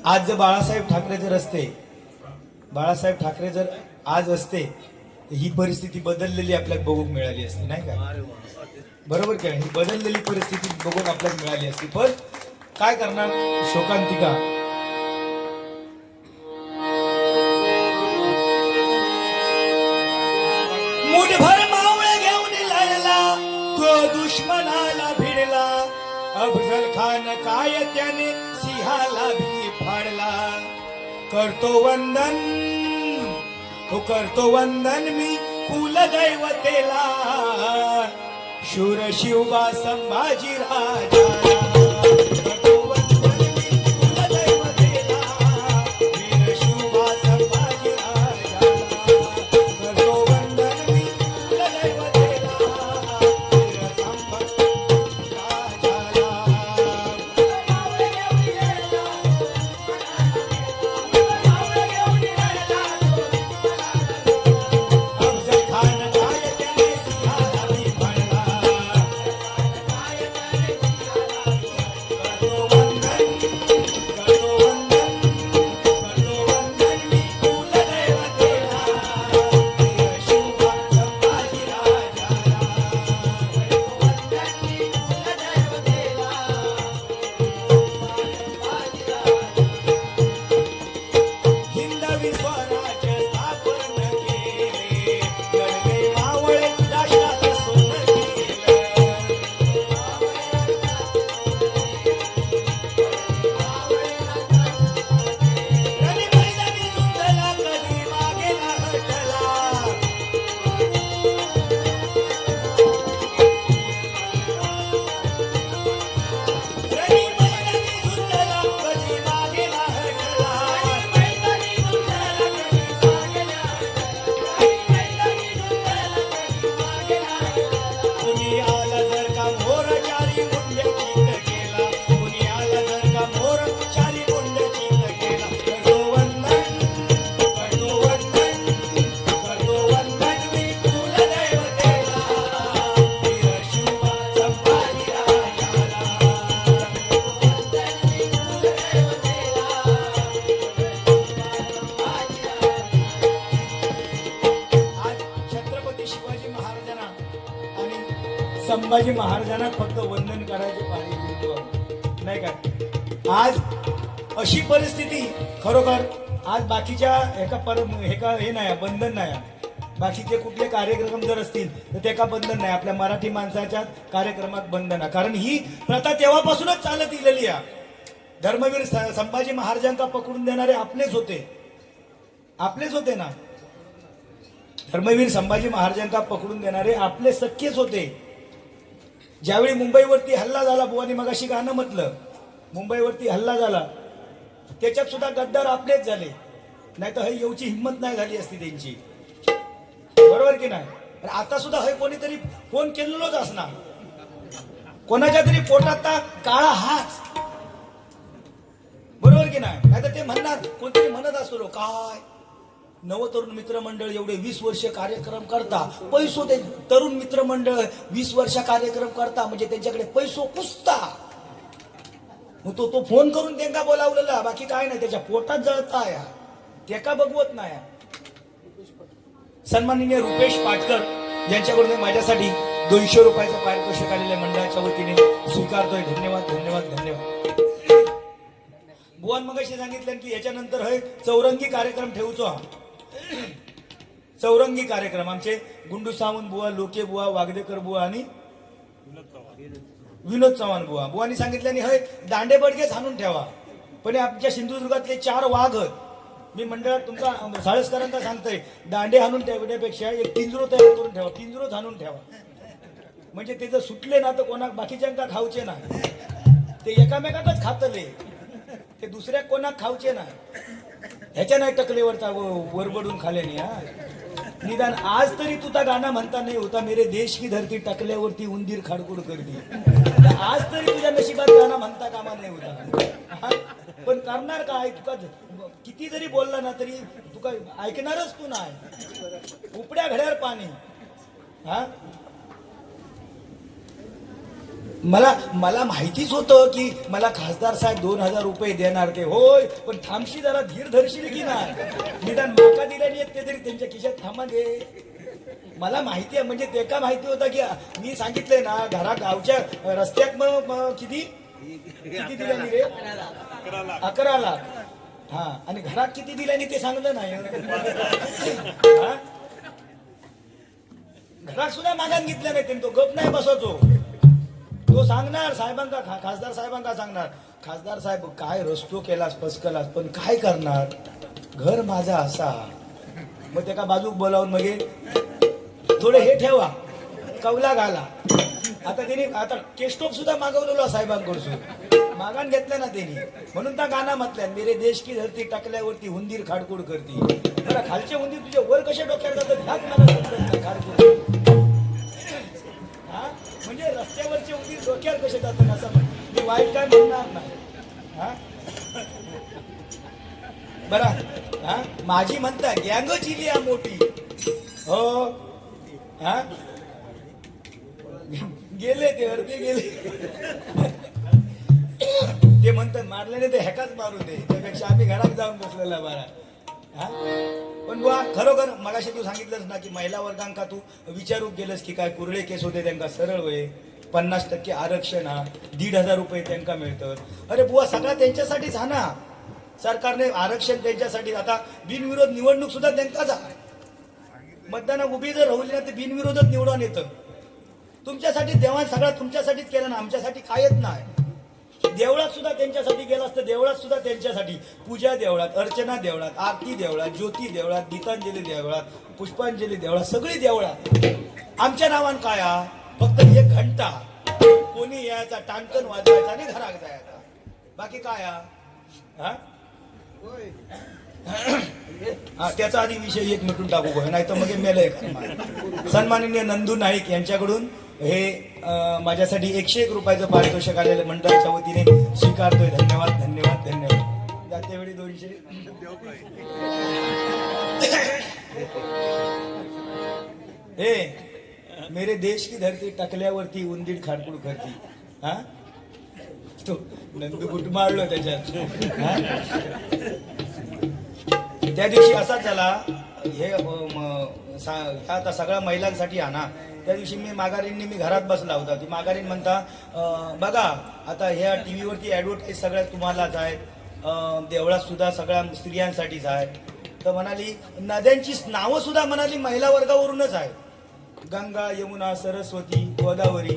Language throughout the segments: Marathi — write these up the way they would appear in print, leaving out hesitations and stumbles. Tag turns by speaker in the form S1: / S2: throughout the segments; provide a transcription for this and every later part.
S1: आज जर बाळासाहेब ठाकरे जर असते, बाळासाहेब ठाकरे जर आज असते, तर ही परिस्थिती बदललेली आपल्याला बघूक मिळाली असती, नाही का? बरोबर काय? ही बदललेली परिस्थिती बघून आपल्याला मिळाली असती. पण काय करणार? शोकांतिका. मुठभर मावळे घेऊन लढला, तो दुश्मनाला भिडला. अफजल खान काय त्याने सिंहाला भी फाडला. करतो वंदन, हो करतो वंदन मी कुलदैवतेला, शूर शिवबा संभाजी राजा. संभाजी महाराजांना फक्त वंदन करायचे पाहिजे, नाही का? आज अशी परिस्थिती खरोखर आज बाकीच्या हे नाही, बंधन नाही. बाकीचे कुठले कार्यक्रम जर असतील तर ते का बंधन नाही. आपल्या मराठी माणसाच्या कार्यक्रमात बंधन आहे, कारण ही प्रथा तेव्हापासूनच चालत गेलेली आहे. धर्मवीर संभाजी महाराजांना पकडून देणारे आपलेच होते ना. धर्मवीर संभाजी महाराजांना पकडून देणारे आपले सख्खेच होते. ज्यावेळी मुंबईवरती हल्ला झाला, बुवानी मगाशी गाणं म्हटलं, मुंबईवरती हल्ला झाला, त्याच्यात सुद्धा गद्दार आपलेच झाले. नाही तर येऊची हिंमत नाही झाली असती त्यांची, बरोबर की नाही? आता सुद्धा कोणीतरी फोन केलेलोच असणार, कोणाच्या तरी पोटात काळा हाच, बरोबर की नाही? नाही तर ते म्हणणार, कोणतरी म्हणत असतो, काय नवतरुण मित्रमंडळ एवढे 20 वर्ष कार्यक्रम करता, पैसो ते तरुण मित्रमंडळ 20 वर्ष कार्यक्रम करता म्हणजे त्यांच्याकडे पैसो कुसता. मग तो फोन करून त्यांना बोलावलेला, बाकी काय नाही, त्याच्या पोटात जळता या, ते का बघवत नाही. सन्माननीय रुपेश पाटकर यांच्याकडून माझ्यासाठी 200 रुपयाचं पारितोषिक आलेल्या मंडळाच्या वतीने स्वीकारतोय. धन्यवाद धन्यवाद धन्यवाद. बुवान मगाशी सांगितलं की याच्यानंतर चौरंगी कार्यक्रम ठेवूचो. चौरंगी कार्यक्रम आमचे गुंडू सावंत बुवा, लोके बुवा, वागदेकर बुवा आणि विनोद चव्हाण बुवा. बुवानी सांगितल्याने दांडे बडगेच हाणून ठेवा. पण आमच्या सिंधुदुर्गातले 4 वाघ मी मंडळात तुमचा साळसकरांना सांगतोय, दांडे हाणून ठेवण्यापेक्षा एक पिंजरो तयार करून ठेवा, पिंजरोच हाणून ठेवा. म्हणजे ते जर सुटले ना तर कोणा बाकीच्यांका खाऊचे नाही, ते एकामेकाकच खातले, ते दुसऱ्या कोणाक खाऊचे नाही. ह्याच्या नाही टकलेवरचा वरबडून खाल्याने. निदान आज तरी तुझा गाणं म्हणता नाही होता, मेरे देश की धरती टकल्यावरती उंदीर खाडकुड करती. आज तरी तुझ्या नशिबात गाणं म्हणता कामा नाही होता. पण करणार काय? तुका किती जरी बोलला ना तरी तुका ऐकणारच तू नाही. उपड्या घड्यावर पाणी. मला मला माहितीच होतं की मला खासदार साहेब 2000 रुपये देणार ते होय, पण थांबशी जरा धीर धरशील की नाही, निदान माका दिल्याने ते तरी त्यांच्या खिशात थांबा दे. मला माहिती आहे, म्हणजे ते का माहिती होतं की मी सांगितलंय ना घरा गावच्या रस्त्यात मग किती किती दिल्याने रे 11 लाख. हा, आणि घरात किती दिल्याने ते सांगलं नाही. हा? घरात सुद्धा मागान घेतल्या नाही तो गप नाही बसवतो. तो सांगणार साहेबांका, खासदार साहेबांका सांगणार, खासदार साहेब काय रस्तो केलास पसकलास, पण काय करणार, घर माझा असा. मग ते का बाजूक बोलावून मग थोडे हे ठेवा, कवला घाला. आता त्यांनी आता केस्टोप सुद्धा मागवलेलो साहेबांकडून, मागान घेतलं ना त्यांनी, म्हणून त्या गाणं म्हटल्या, मेरे देश की धरती टाकल्यावरती हुंदीर खाडकूड करती. मला खालचे हुंदीर तुझे वर कसे डोक्यात जातात ह्याच मला समजत नाही. खाडकूड हा, म्हणजे रस्त्यावरचे उंदीर डोक्यावर कसे जातात असं मी वाईट काय म्हणणार नाही. हा बरा, हा माझी म्हणता गँग चिली आ मोठी हो. हा गेले ते अर्धे गेले. ते म्हणतात मारल्याने ते हेकाच मारू दे, त्यापेक्षा आम्ही घरात जाऊन बसलेला बरा. हा, पण बुवा खरोखर मगाशी तू सांगितलंस ना की महिला वर्गांका तू विचारू गेलंस की काय कुरळे केस होते त्यांना सरळ वय 50% आरक्षण हा 1,500 रुपये त्यांना मिळतं. अरे बुवा सगळा त्यांच्यासाठीच हा ना, सरकारने आरक्षण त्यांच्यासाठी. आता बिनविरोध निवडणूक सुद्धा त्यांचाच आहे. मतदानात उभी जर राहुली ना ते बिनविरोधच निवडून येतं. तुमच्यासाठी देवाण सगळा तुमच्यासाठीच केला ना, आमच्यासाठी कायच नाही. देवळात सुद्धा त्यांच्यासाठी गेला असतं, देवळात सुद्धा त्यांच्यासाठी पूजा देवळात, अर्चना देवळात, आरती देवळात, ज्योती देवळात, गीतांजली देवळात, पुष्पांजली देवळात, सगळी देवळात. आमच्या नावान काय फक्त 1 घंटा कोणी यायचा, टाणकन वाजवायचा आणि घरात जायचा, बाकी काय हा. हा त्याचा आधी विषय एक मिटून टाकू नाही तर मग मेलय. सन्माननीय नंदू नाईक यांच्याकडून हे माझ्यासाठी 101 रुपयाचं पारितोषिक आलेलं मंडळाच्या वतीने स्वीकारतोय. धन्यवाद धन्यवाद धन्यवाद. जाते वेळी 200. हे मेरे देश की धरती टाकल्यावरती उंदीर खाडकूड करती. हा तो नंदू कुठ मारलो त्याच्यात. त्या दिवशी असाच झाला, हे आता सगळ्या महिलांसाठी हा ना. त्या दिवशी मी घरात बसला होता. ती माघारीन म्हणता बघा आता ह्या टी व्हीवरती ॲडव्हर्टाईज सगळ्या तुम्हालाच आहेत, देवळात सुद्धा सगळ्या स्त्रियांसाठीच आहे. तर म्हणाली नद्यांची नावं सुद्धा म्हणाली महिला वर्गावरूनच आहे. गंगा, यमुना, सरस्वती, गोदावरी,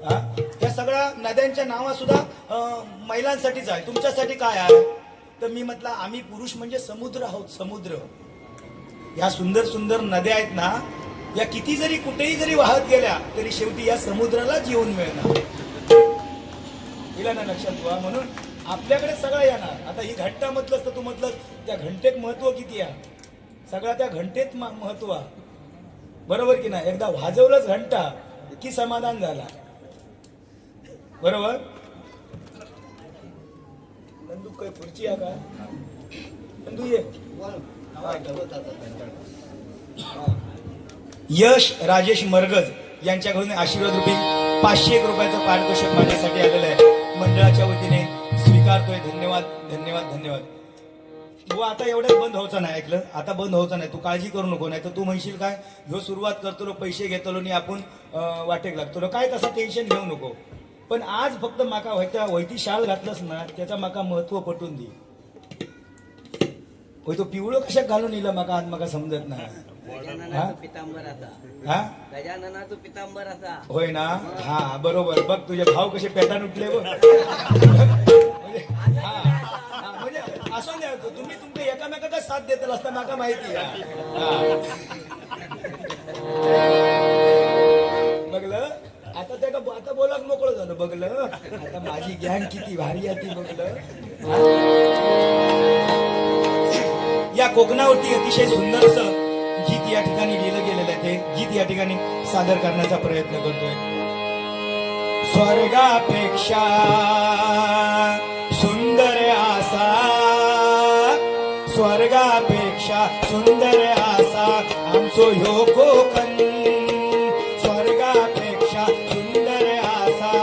S1: हा या सगळ्या नद्यांच्या नावा सुद्धा महिलांसाठीच आहे. तुमच्यासाठी काय आहे. तर मी म्हटलं आम्ही पुरुष म्हणजे समुद्र आहोत. समुद्र, या सुंदर सुंदर नद्या आहेत ना, या किती जरी कुठेही जरी वाहत गेल्या तरी शेवटी या समुद्राला जीवन मिळणार. तिला ना लक्षात ठेवा. म्हणून आपल्याकडे सगळं येणार. आता ही घंटा म्हटलंस तर तू म्हटलंस त्या घंटेत महत्व किती आहे. सगळा त्या घंटेत महत्व आहे. बरोबर की नाही. एकदा वाजवलंच घंटा की समाधान झाला. बरोबर. नंदू काय खुर्ची आहे का. नंदू ये. यश राजेश मरगज यांच्याकडून आशीर्वाद रुपी 501 रुपयाचं पारितोषिक माझ्यासाठी आलेलं आहे. मंडळाच्या वतीने स्वीकारतोय. धन्यवाद धन्यवाद धन्यवाद. तू आता एवढ्यात बंद व्हायचं नाही. ऐकलं, आता बंद व्हायचं नाही. तू काळजी करू नको. नाही तर तू म्हणशील काय ह्यो सुरुवात करतो पैसे घेतलो आणि आपण वाटेक लागतो काय. तसं टेन्शन घेऊ नको. पण आज फक्त माका व्हायती शाल घातलंस ना त्याचा माका महत्व पटून दे. होय तो पिवळं कशा घालून येईल माका आज माका समजत नाही.
S2: गजाननाचं पितांबर असा
S1: होय ना. हा बरोबर. बघ तुझे भाव कसे पेटान उठले बघ. म्हणजे असं नाही तुम्ही तुमच्या एकामेकाचा साथ देत असता माका माहिती आहे. बघलं आता त्या आता बोलाक मोकळं झालं. बघलं आता माझी गँग किती भारी आहे ती. बघलं या कोकणावरती अतिशय सुंदर असं गीत या ठिकाणी लिहिलं गेलेलं आहे. ते गीत या ठिकाणी सादर करण्याचा प्रयत्न करतोय. स्वर्गापेक्षा सुंदर असा, स्वर्गापेक्षा सुंदर असा आमचो ह्यो कोकण. स्वर्गापेक्षा सुंदर असा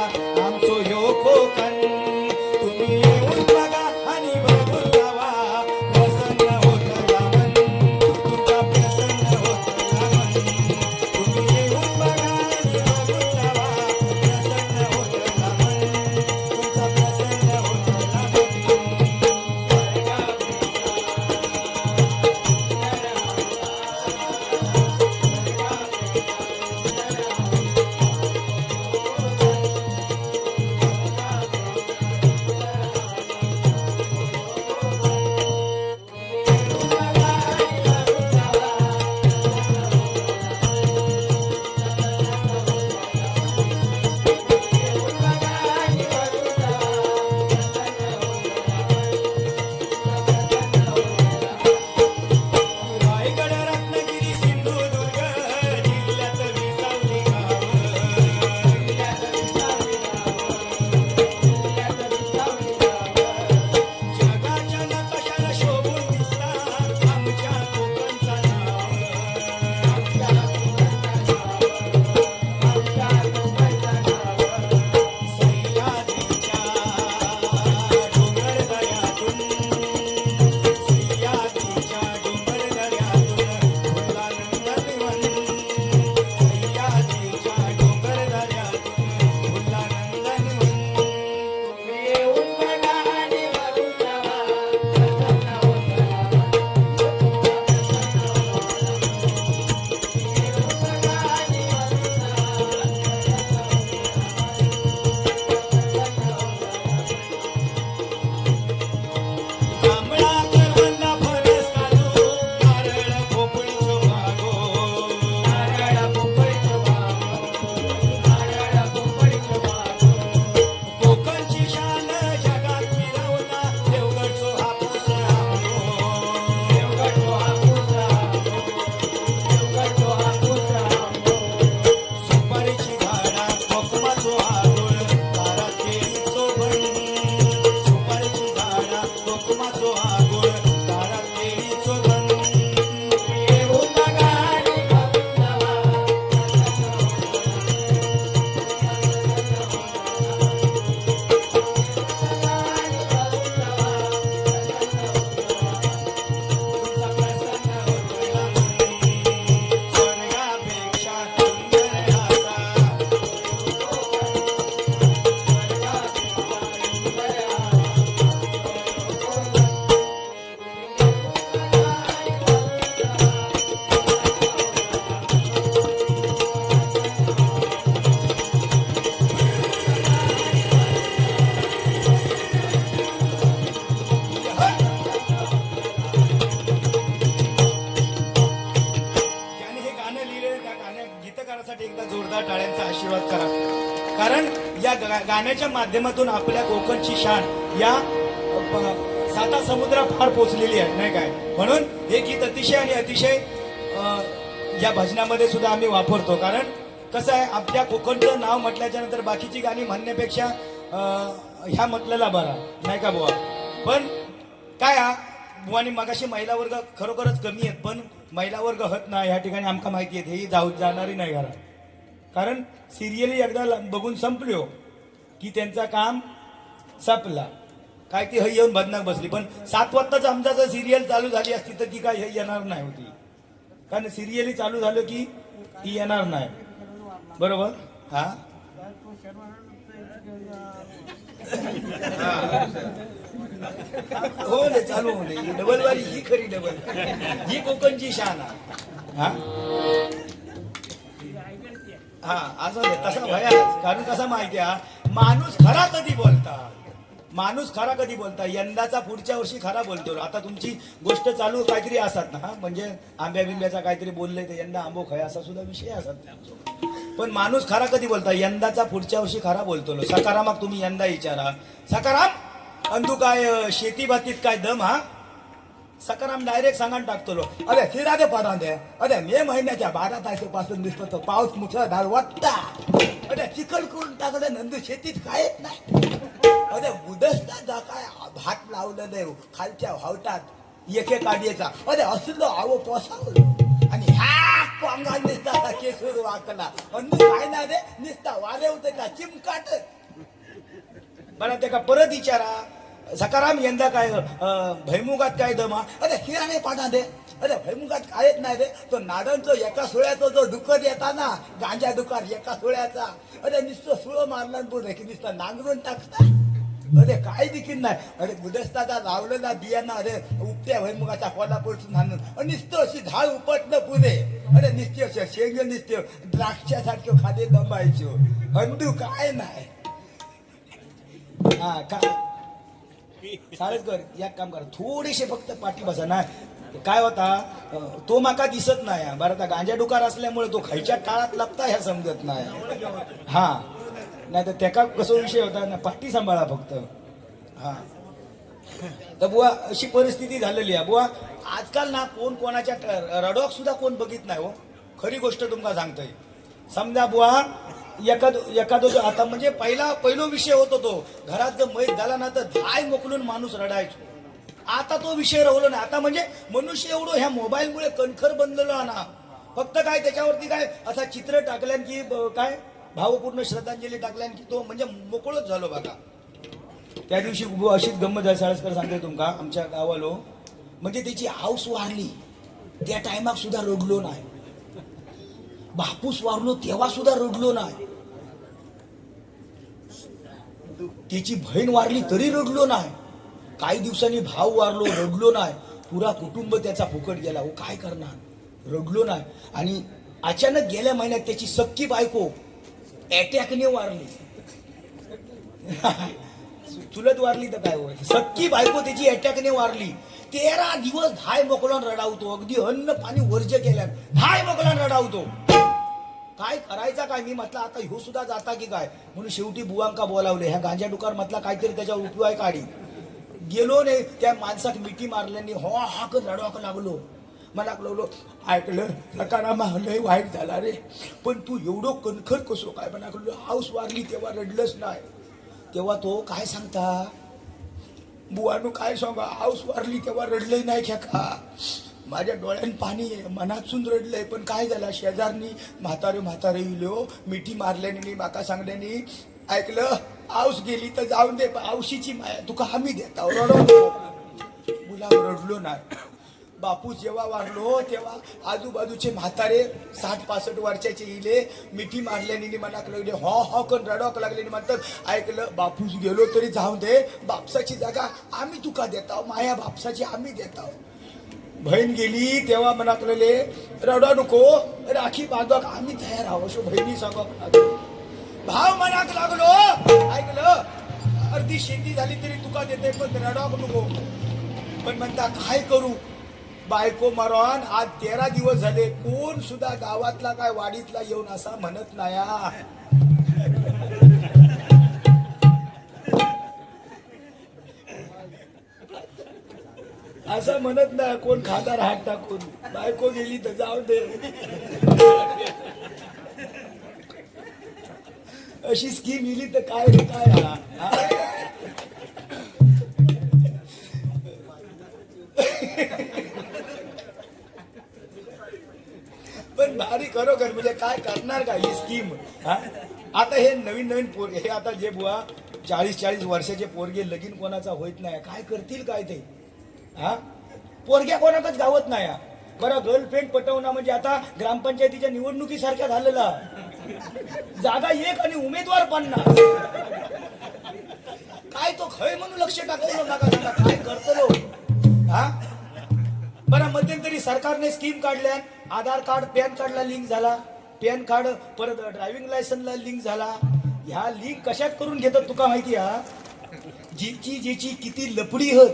S1: शान जगात मिरवता देवगडचो हापूस आंबो.
S3: देवगडचो हापूस आंबो. देवगडचो हापूस आंबो.
S1: सुपारीची झाडा कोकमाचो आगोळ दारात केळीचो बन. सुपारीची झाडा कोकमाचो आगोळ दारात केळीचो बन.
S3: येऊन गाणी करून जावा.
S1: तुमचा प्रसन्न होतोय मन. स्वर्गापेक्षा सुंदर असा ज्याने हे गाणं लिहिलेलं त्या गाण्या गीतकारासाठी एकदा जोरदार टाळ्यांचा आशीर्वाद करा. कारण या गाण्याच्या माध्यमातून आपल्या कोकणची शान या साता समुद्रा फार पोचलेली आहे नाही काय. म्हणून हे गीत अतिशय आणि अतिशय या भजनामध्ये सुद्धा आम्ही वापरतो. कारण कसं आहे आपल्या कोकणचं नाव म्हटल्याच्या नंतर बाकीची गाणी म्हणण्यापेक्षा ह्या म्हटलेला बरा नाही का बुवा. पण काय हा बुवानी मगाशी महिला वर्ग खरोखरच कमी आहेत. पण महिला वर्ग हत ना ह्या ठिकाणी आमका माहिती आहे. हेही जाणारी नाही घरात. कारण सिरियली एकदा बघून संपल्यो की त्यांचं काम संपला. काय ती हय येऊन बदनाक बसली. पण 7 वाजताच आमचा जर सिरियल चालू झाली असती तर ती काय हय येणार नाही होती. कारण सिरियली चालू झालं की ती येणार नाही. बरोबर हा हो दे चालू हो दे. डबल वारी ही खरी डबल ही कोकणची शान आहे. हा हा असं दे तसा भयाच. कारण कसा माहिती आहे माणूस खरा कधी बोलता. माणूस खरा कधी बोलता. यंदाचा पुढच्या वर्षी खरा बोलतो. आता तुमची गोष्ट चालू काहीतरी असतात ना. म्हणजे आंब्या बिंब्याचा काहीतरी बोललंय तर यंदा आंबो खय असा सुद्धा विषय असतात. पण माणूस खरा कधी बोलता. यंदाचा पुढच्या वर्षी खरा बोलतो. सकारामक तुम्ही यंदा विचारा सकाराम अंधू काय शेती बातीत काय दम हा. सकाराम डायरेक्ट सांगान टाकतो. अरे फिरा दे पडा दे. अरे मे महिन्याच्या 12 तारखेपासून दिसतो तो पाऊस मुसळधार वाटता. अरे चिखल करून टाकलं नंदू शेतीत कायच नाही. अरे उदसता जा काय भात लावलं नाही खालच्या व्हावटात एके काढीचा. अरे असलो आव पोसावलं आणि ह्या कोंगाल निसता केसूर वाकला. अंदू काय ना रे निसता वारे होते का चिमकाट. बरं ते का परत विचारा सकाराम यंदा काय भैमुगात काय दमा. अरे हिराने पाठा दे. अरे भैमुगात कायच नाही रे. तो नाडनचो एका सुळ्याचा जो डुकर येता ना गांजा डुकार एका सुळ्याचा. अरे नुसतं सुळ मारला पुढे की नुसतं नांगरून टाकता. अरे काय देखील नाही. अरे गुदस्ताचा लावलेला बियाणं अरे उपट्या भैमुगाच्या कोल्हापूरसून आणून नुसतं अशी झाड उपटणं पुढे. अरे निस्ते असे शेंग निसते द्राक्षासारखं खाली दंबायचो. हंडू काय नाही. हा का चालेल कर एक काम कर थोडीशे फक्त पाठी बसा ना. काय होता तो माका दिसत नाही. बरं आता गांजा डुकार असल्यामुळे तो खायच्या टाळात लपता ह्या समजत नाही. हा नाही तर त्याका कसो विषय होता ना पाठी सांभाळा फक्त. हा तर बुवा अशी परिस्थिती झालेली आहे बुवा. आजकाल ना कोण कोणाच्या रडॉक सुद्धा कोण बघित नाही हो. खरी गोष्ट तुमका सांगतोय. समजा बुवा एखादं जो आता म्हणजे पहिलो विषय होतो तो घरात जर मैत झाला ना तर धाय मोकलून माणूस रडायचो. आता तो विषय राहिलो नाही. आता म्हणजे मनुष्य एवढं ह्या मोबाईलमुळे कणखर बनलेलो ना. फक्त काय त्याच्यावरती काय असा चित्र टाकल्यान की काय भावपूर्ण श्रद्धांजली टाकल्यान की तो म्हणजे मोकळच झालो बघा. त्या दिवशी अशीच गंमत आहे साळसकर सांगते तुमका. आमच्या गावालो म्हणजे त्याची हाऊस वारली त्या टायमाक सुद्धा रडलो नाही. बापूस वारलो तेव्हा सुद्धा रडलो नाही. त्याची बहीण वारली तरी रडलो नाही. काही दिवसांनी भाव वारलो रडलो नाही. पुरा कुटुंब त्याचा फुकट गेला. हो काय करणार रडलो नाही. आणि अचानक गेल्या महिन्यात त्याची सख्खी बायको अटॅकने वारली. चुलत वारली तर काय होय. सख्खी बायको त्याची अटॅकने वारली. 13 दिवस धाय मोकळून रडावतो. अगदी अन्न पाणी वर्ज केल्यान धाय मोकळून रडावतो. काय करायचा काय. मी म्हटलं आता ह्यो सुद्धा जाता की काय म्हणून शेवटी बुवांका बोलावले. ह्या गांजा डुकार म्हटला काहीतरी त्याच्यावर उपयोग काढी. गेलो नाही त्या माणसाक मिठी मारल्यानी हो हाक रडवाक लागलो. मला लागलो ऐकलं सकारामा लय वाईट झाला रे, पण तू एवढं कणखर कसो काय म्हणा हाऊस वारली तेव्हा रडलंच नाही. तेव्हा तो काय सांगता बुवानू काय सांगा हाऊस वारली तेव्हा रडलंय नाही ख्या का. माझ्या डोळ्यात पाणी आहे मनातून रडलंय. पण काय झालं शेजारनी म्हातारे इलो मिठी मारल्याने माका सांगल्यानी ऐकलं आऊस गेली तर जाऊन दे औशीची माया तुका आम्ही देता रडवतो. मुला रडलो नाही. बापू जेव्हा वाढलो तेव्हा आजूबाजूचे म्हातारे 60-65 वर्षाचे इले मिठी मारल्याने मनाक लागले हो कन रडवाक लागले. म्हणतात ऐकलं बापूस गेलो तरी जाऊ दे बापसाची जागा आम्ही तुका देताव माया बापसाची आम्ही देताव. बहीण गेली तेव्हा मनाक लागले रडवा नको राखी बांधवाक आम्ही तयार आहोत. बहिणी सांगक लागलो. भाव मनाक लागलो ऐकलं अर्धी शेती झाली तरी तुका देते पण रडवाक नको. पण म्हणता काय करू बायको मरण आज 13 दिवस झाले कोण सुद्धा गावातला काय वाडीतला येऊन असा म्हणत नाही. असं म्हणत नाही कोण खाणार हात टाकून बायको गेली तर जाऊ दे. अशी स्कीम इली तर काय रे काय हा? पण भारी खरोखर म्हणजे काय करणार का ही स्कीम. आता हे नवीन पोरगे हे आता जे बुवा 40 वर्षाचे पोरगे लगीन कोणाचा होत नाही काय करतील काय ते. पोरग्या कोणाकच गावत नाही. बरं गर्लफ्रेंड पटवणं म्हणजे आता ग्रामपंचायतीच्या निवडणुकीसारख्या झालेला. जागा एक आणि उमेदवार 50. काय तो खय म्हणून लक्ष टाकलो नका सांगा काय करतलो. बरं मध्यंतरी सरकारने स्कीम काढल्या आधार कार्ड पॅन कार्डला लिंक झाला. पॅन कार्ड परत ड्रायव्हिंग लायसनला लिंक झाला. ह्या लिंक कशात करून घेतात तुका माहिती जीची किती लपडी होत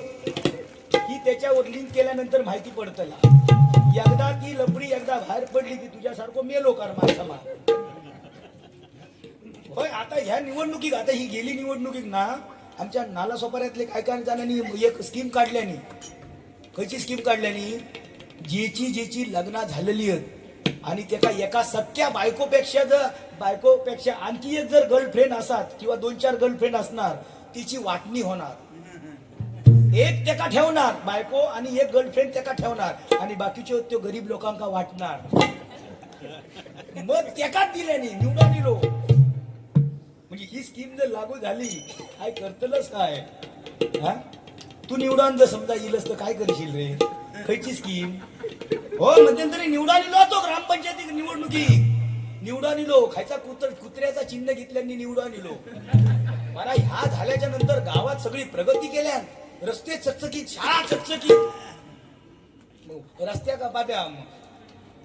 S1: ही त्याच्यावर लिंक केल्यानंतर माहिती पडतला. एकदा ती लपडी एकदा बाहेर पडली की तुझ्यासारखं मेलो कर माणसामा. होय आता ह्या निवडणुकीत आता ही गेली निवडणुकीत ना आमच्या नालासोपाऱ्यातले काय जणांनी एक स्कीम काढल्यानी. खयची स्कीम काढल्यानी जेची लग्न झालेली आहेत आणि त्याका एका सख्या बायकोपेक्षा आणखी एक जर गर्लफ्रेंड असतात किंवा 2-4 गर्लफ्रेंड असणार तिची वाटणी होणार. एक त्याका ठेवणार बायको आणि एक गर्लफ्रेंड त्याका ठेवणार आणि बाकीचे तो गरीब लोकांका वाटणार. मग त्याका दिल्याने निवडून दिलो. म्हणजे ही स्कीम जर लागू झाली काय करतलच काय. तू निवडून जर समजा येईलच तर काय करशील रे. खयची स्कीम हो मध्यंतरी निवडून दिलो तो ग्रामपंचायती निवडणुकी निवडून दिलो. खायचा कुत्र्याचा चिन्ह घेतल्यांनी निवडून दिलो. मला ह्या झाल्याच्या नंतर गावात सगळी प्रगती केल्या. रस्ते चकचकीत शाळा चकचकीत रस्त्या का बाब्या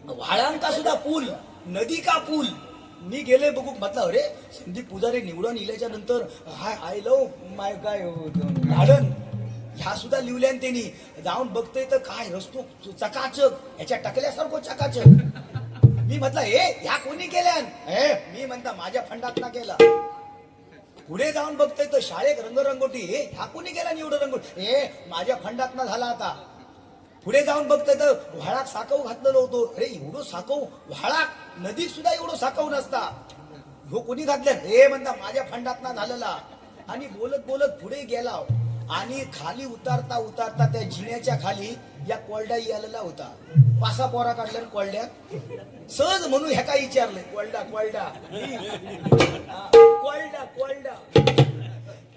S1: वाळांका सुद्धा पूल नदी का पूल. मी गेले बघू म्हटलं अरे संदीप पुजारी निवडून इल्याच्या नंतर आय लव माय काय गार्डन ह्या सुद्धा लिवल्यान त्यांनी. जाऊन बघतोय तर काय रस्तो चकाचक याच्या टाकल्यासारखं चकाचक. मी म्हटलं ह्या कोणी केल्यान. मी म्हणता माझ्या फंडात ना केला. पुढे जाऊन बघतोय तर शाळेत रंगरंगोटी ह्या कोणी केला निवड रंगोटी माझ्या फंडात ना झाला. आता पुढे जाऊन बघतोय तर व्हाळात साकव घातलेलं होतो. अरे एवढं साकव व्हाळात नदीत सुद्धा एवढं साकव नसता. ह्यो कोणी घातलं म्हणता माझ्या फंडात ना झालेला. आणि बोलत पुढे गेला आणि खाली उतारता त्या जिन्याच्या खाली या कोरड्या यायला होता. 5 पोरा काढल्या कोरड्या सहज म्हणून ह्या काय विचारलंय कोरडा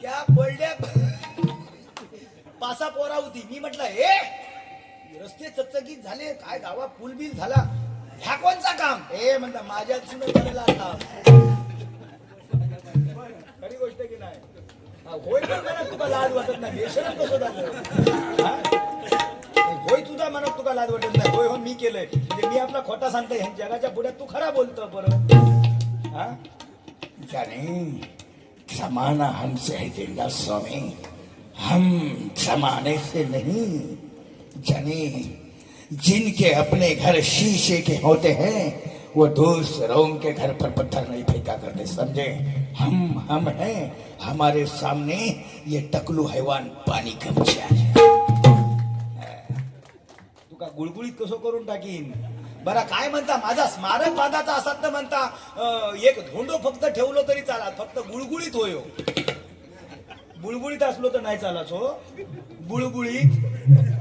S1: त्या कोरड्या 5 पोरा होती. मी म्हटलं रस्ते चकचकीत झाले काय गावात पूलबिल झाला ह्या कोणचा काम म्हणता माझ्याच झालेला काम. खरी गोष्ट की नाही. होय पण म्हणत तुका लाज वाटत नाही. बेशरम कसं झालं होय तुझा म्हणत तुका लाज वाटत नाही. होय हो मी केलंय म्हणजे मी आपला खोटा सांगतोय. जगाच्या पुढ्यात तू खरा बोलतो बरं. जाने जमाना हमसे है जिंदा स्वामी हम जमाने से नहीं. जाने जिनके अपने घर शीशे के होते हैं वो दोस्त रोम के घर पर पत्थर नहीं फेंका करते, समझे? हम हैं, हमारे सामने ये टकलू हैवान पाणी कम आहे. तुका गुळगुळीत कसं करून टाकीन. बरं काय म्हणता, माझा स्मारक बांधाचा असात तर म्हणता एक धोंडो फक्त ठेवलो तरी चाला, फक्त गुळगुळीत होयो. बुळबुळीत असलो तर नाही चालाच हो, बुळबुळीत.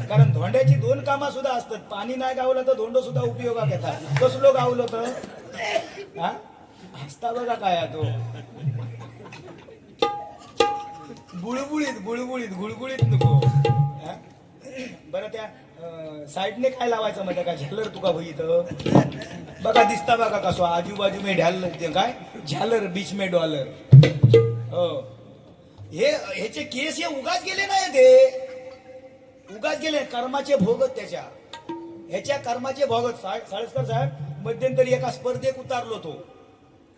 S1: कारण धोंड्याची 2 कामं सुद्धा असतात. पाणी नाही गावलं तर धोंडो सुद्धा उपयोगात येतात. कसलो गावलो तर हा हसता बघा काय आहे तो. बुळबुळीत बुळबुळीत गुळगुळीत नको. हा? बरं त्या साईडने काय लावायचं माहिती का, झालर तुका होई इथं बघा दिसता बघा कसो आजूबाजू में ढाल काय झालर बीच में डॉलर. हो ह्याचे केस हे उगाच गेले नाही, ते उगाच गेले कर्माचे भोगत त्याच्या. ह्याच्या कर्माचे भोगत. साळसकर साहेब मध्यंतरी एका स्पर्धेत उतारलो तो.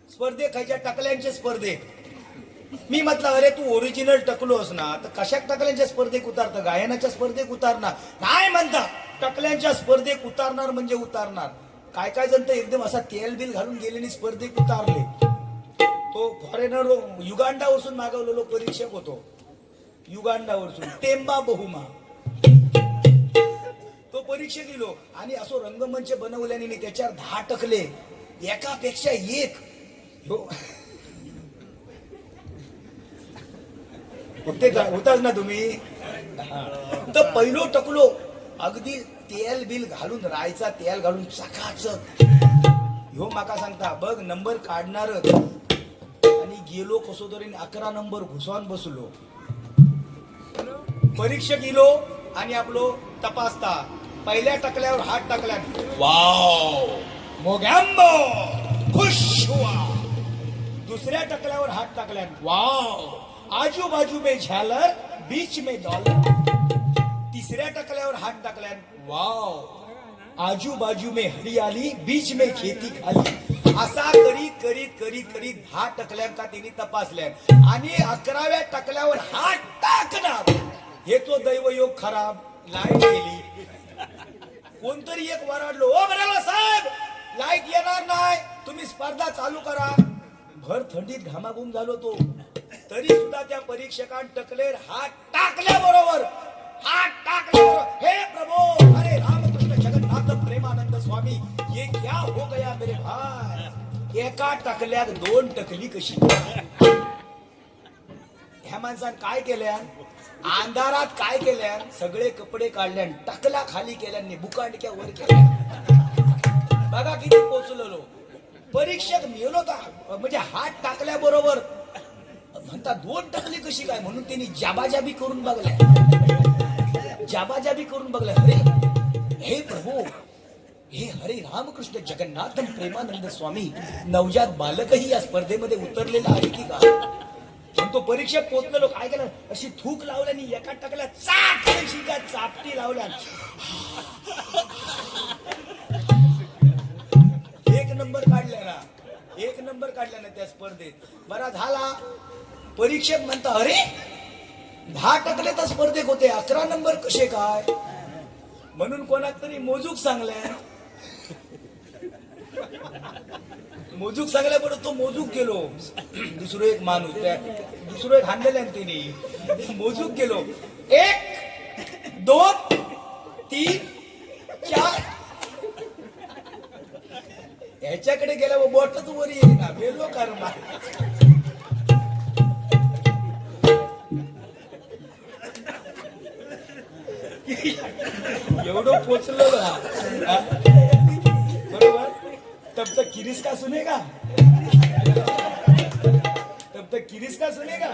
S1: स्पर्धेत खायच्या टकल्यांच्या स्पर्धेत. मी म्हटलं अरे तू ओरिजिनल टकलोस ना, तर कशाक टकल्यांच्या स्पर्धेत उतारतं, गायनाच्या स्पर्धेत उतारणार नाही म्हणता. टकल्यांच्या स्पर्धेत उतारणार म्हणजे उतारणार. काय काय जण तर एकदम असा तेल बिल घालून गेलेली स्पर्धेत उतारले. तो फॉरेनर युगांडावरसून मागवलेलो परीक्षक होतो, युगांडावरसून टेंबा बहुमा. तो परीक्षक गेलो आणि असो रंगमंच बनवल्याने त्याच्यावर 10 टकले, एकापेक्षा एक. होताच ना तुम्ही. तर पहिलो टकलो अगदी तेल बिल घालून, रायचा तेल घालून चकाचक. ह्यो माका सांगता बघ नंबर काढणारच. आणि गेलो कसो तरी 11 नंबर घुसवून बसलो. परीक्षक गेलो आणि आपलो तपासता. पहिल्या टकल्यावर हात टाकला, वाव मोगॅम्बो खुश हुआ. दुसऱ्या टकल्यावर हात टाकला, वाव आजू बाजू में झालर बीच में डॉलर. तिसऱ्या टकल्यावर हात टाकला, वाव आजू बाजू में हरियाली बीच में खेती खाली. असा करीत करीत करीत करीत 10 टकल्यांका तिने तपासल्या. आणि 11व्या टकल्यावर हात टाकणार. हे तो दैवयोग खराब. लाईट गेली. कोणतरी एक वराडलो, ओ बराला साहेब लाईट येणार नाही, तुम्ही स्पर्धा चालू करा. भर थंडीत घामाघूम झालो तो. तरी सुद्धा त्या परीक्षकांनी टकलेर हात टाकल्याबरोबर हे प्रभू हरे रामकृष्ण जगन्नाथ प्रेमानंद स्वामी ये क्या हो गया मेरे भाई. एका टकल्यात 2 टकली कशी. ह्या माणसानं काय केल्या, अंधारात काय केल्या, सगळे कपडे काढल्या, टकला खाली केल्याने बुकांडक्या वर केल्या. बघा किती पोचलेलो. परीक्षक मिळलो का म्हणजे हात टाकल्याबरोबर म्हणता 2 टकली कशी काय, म्हणून त्यांनी जाबाजाबी करून बघल्या. जाबाजाबी करून बघल्या. अरे हे प्रभू हे हरे रामकृष्ण जगन्नाथ प्रेमानंद स्वामी, नवजात बालकही या स्पर्धेमध्ये उतरलेला आहे की का. पण तो परीक्षक पोचलेलो काय केलं, अशी थूक लावल्यानी एका टाकल्या चापटी लावल्या. 1 नंबर काढला ना, 1 नंबर काढला ना त्या स्पर्धेत. बरा झाला. परीक्षक म्हणता अरे 10 टकले तर स्पर्धेत होते, 11 नंबर कसे काय. म्हणून कोणाक तरी मोजूक सांगल्या. मोजूक सांगल्याबरोबर तो मोजूक गेलो. दुसरो एक माणूस त्या दुसरो एक हाणलेल्या तिने मोजूक गेलो. 1 2 3 4 ह्याच्याकडे गेला बोटच वर येईना. बेलो कर्मा. एवढं पोचलो ना बरोबर. तब तक किरीस का सुनेगा, तब तक किरीस का सुनेगा.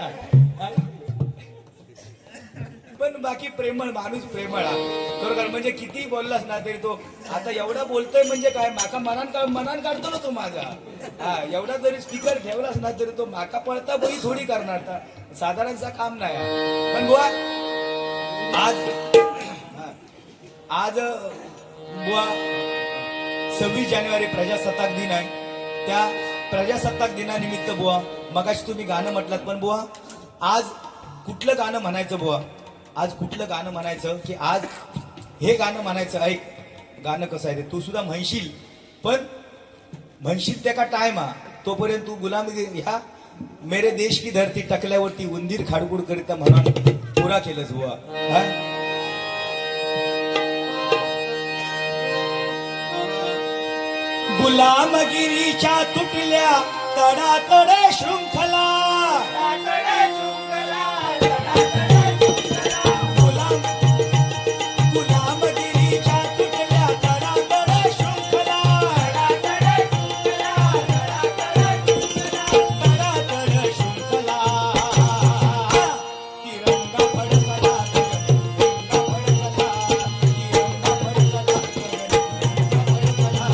S1: पण बाकी प्रेमळ माणूस प्रेमळ बरोबर. म्हणजे किती बोललास ना तरी तो आता एवढा बोलतोय म्हणजे काय, माका मनान काढतो ना तो माझा. हा एवढा जरी स्पीकर ठेवलास ना तरी तो माका पळता बळी थोडी करणार, साधारणचा काम नाही. पण बुवा आज बुवा 26 जानेवारी प्रजासत्ताक दिन आहे. त्या प्रजासत्ताक दिनानिमित्त बुवा मगाशी तुम्ही गाणं म्हटलात, पण बुवा आज कुठलं गाणं म्हणायचं बुवा, आज कुठलं गाणं म्हणायचं की आज हे गाणं म्हणायचं. ऐक गाणं कसं आहे ते तू सुद्धा म्हणशील. पण म्हणशील त्या का टाइम हा तोपर्यंत तू गुलामी ह्या मेरे देश की धरती टकल्यावरती उंदीर खाडकुड करिता म्हणून पुरा केलंच बुवा हा? गुलामगिरीच्या तुटल्या तडातडे शृंखला गुलाम गुलामगिरीच्या तुटल्या तडातडे शृंखला तडातड शृंखला तिरंगा फडकला तिरंगा फडकला तिरंगा फडकला तिरंगा फडकला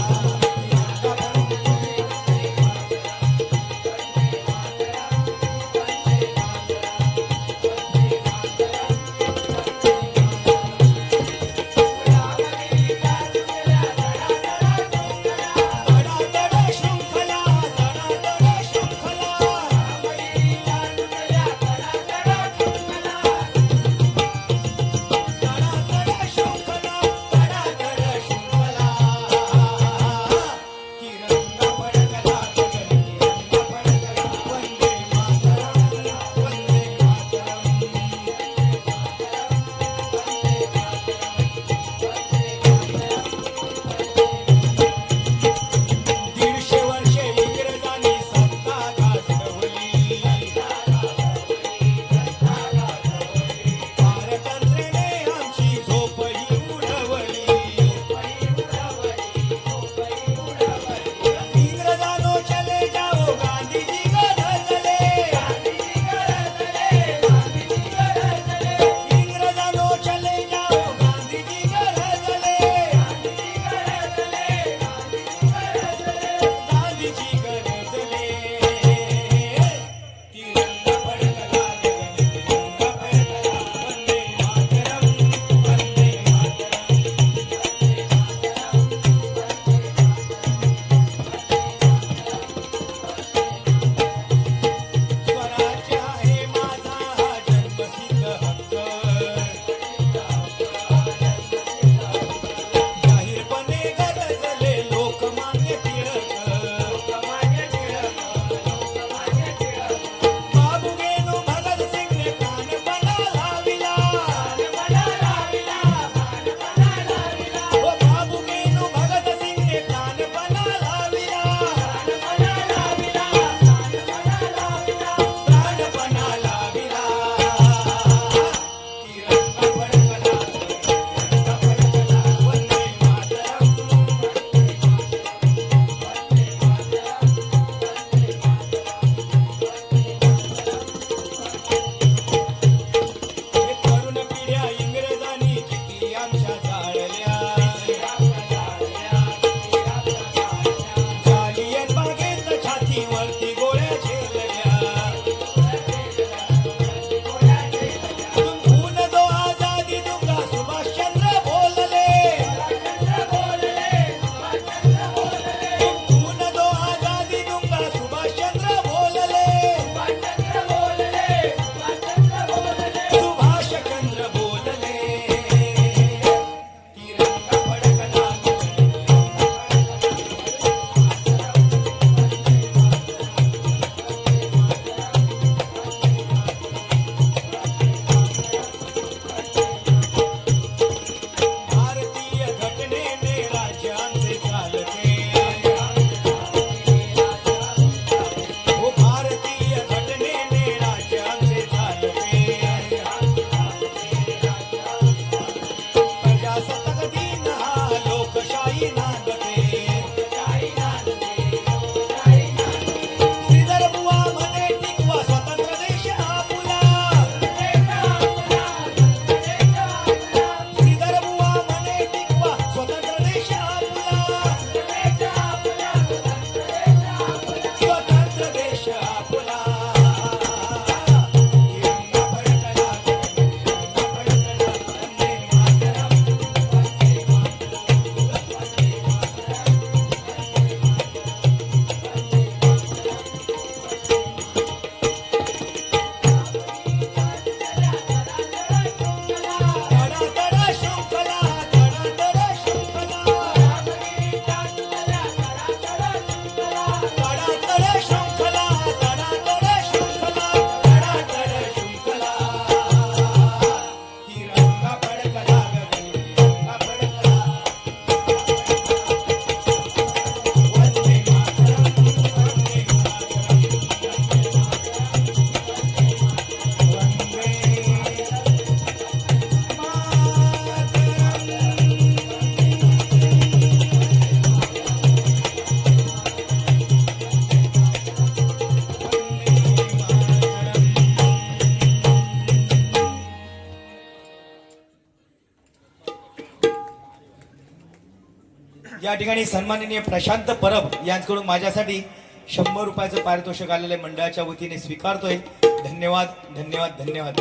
S1: या ठिकाणी सन्माननीय प्रशांत परब यांच्याकडून माझ्यासाठी 100 रुपयाचं पारितोषिक आलेले मंडळाच्या वतीने स्वीकारतोय. धन्यवाद धन्यवाद धन्यवाद.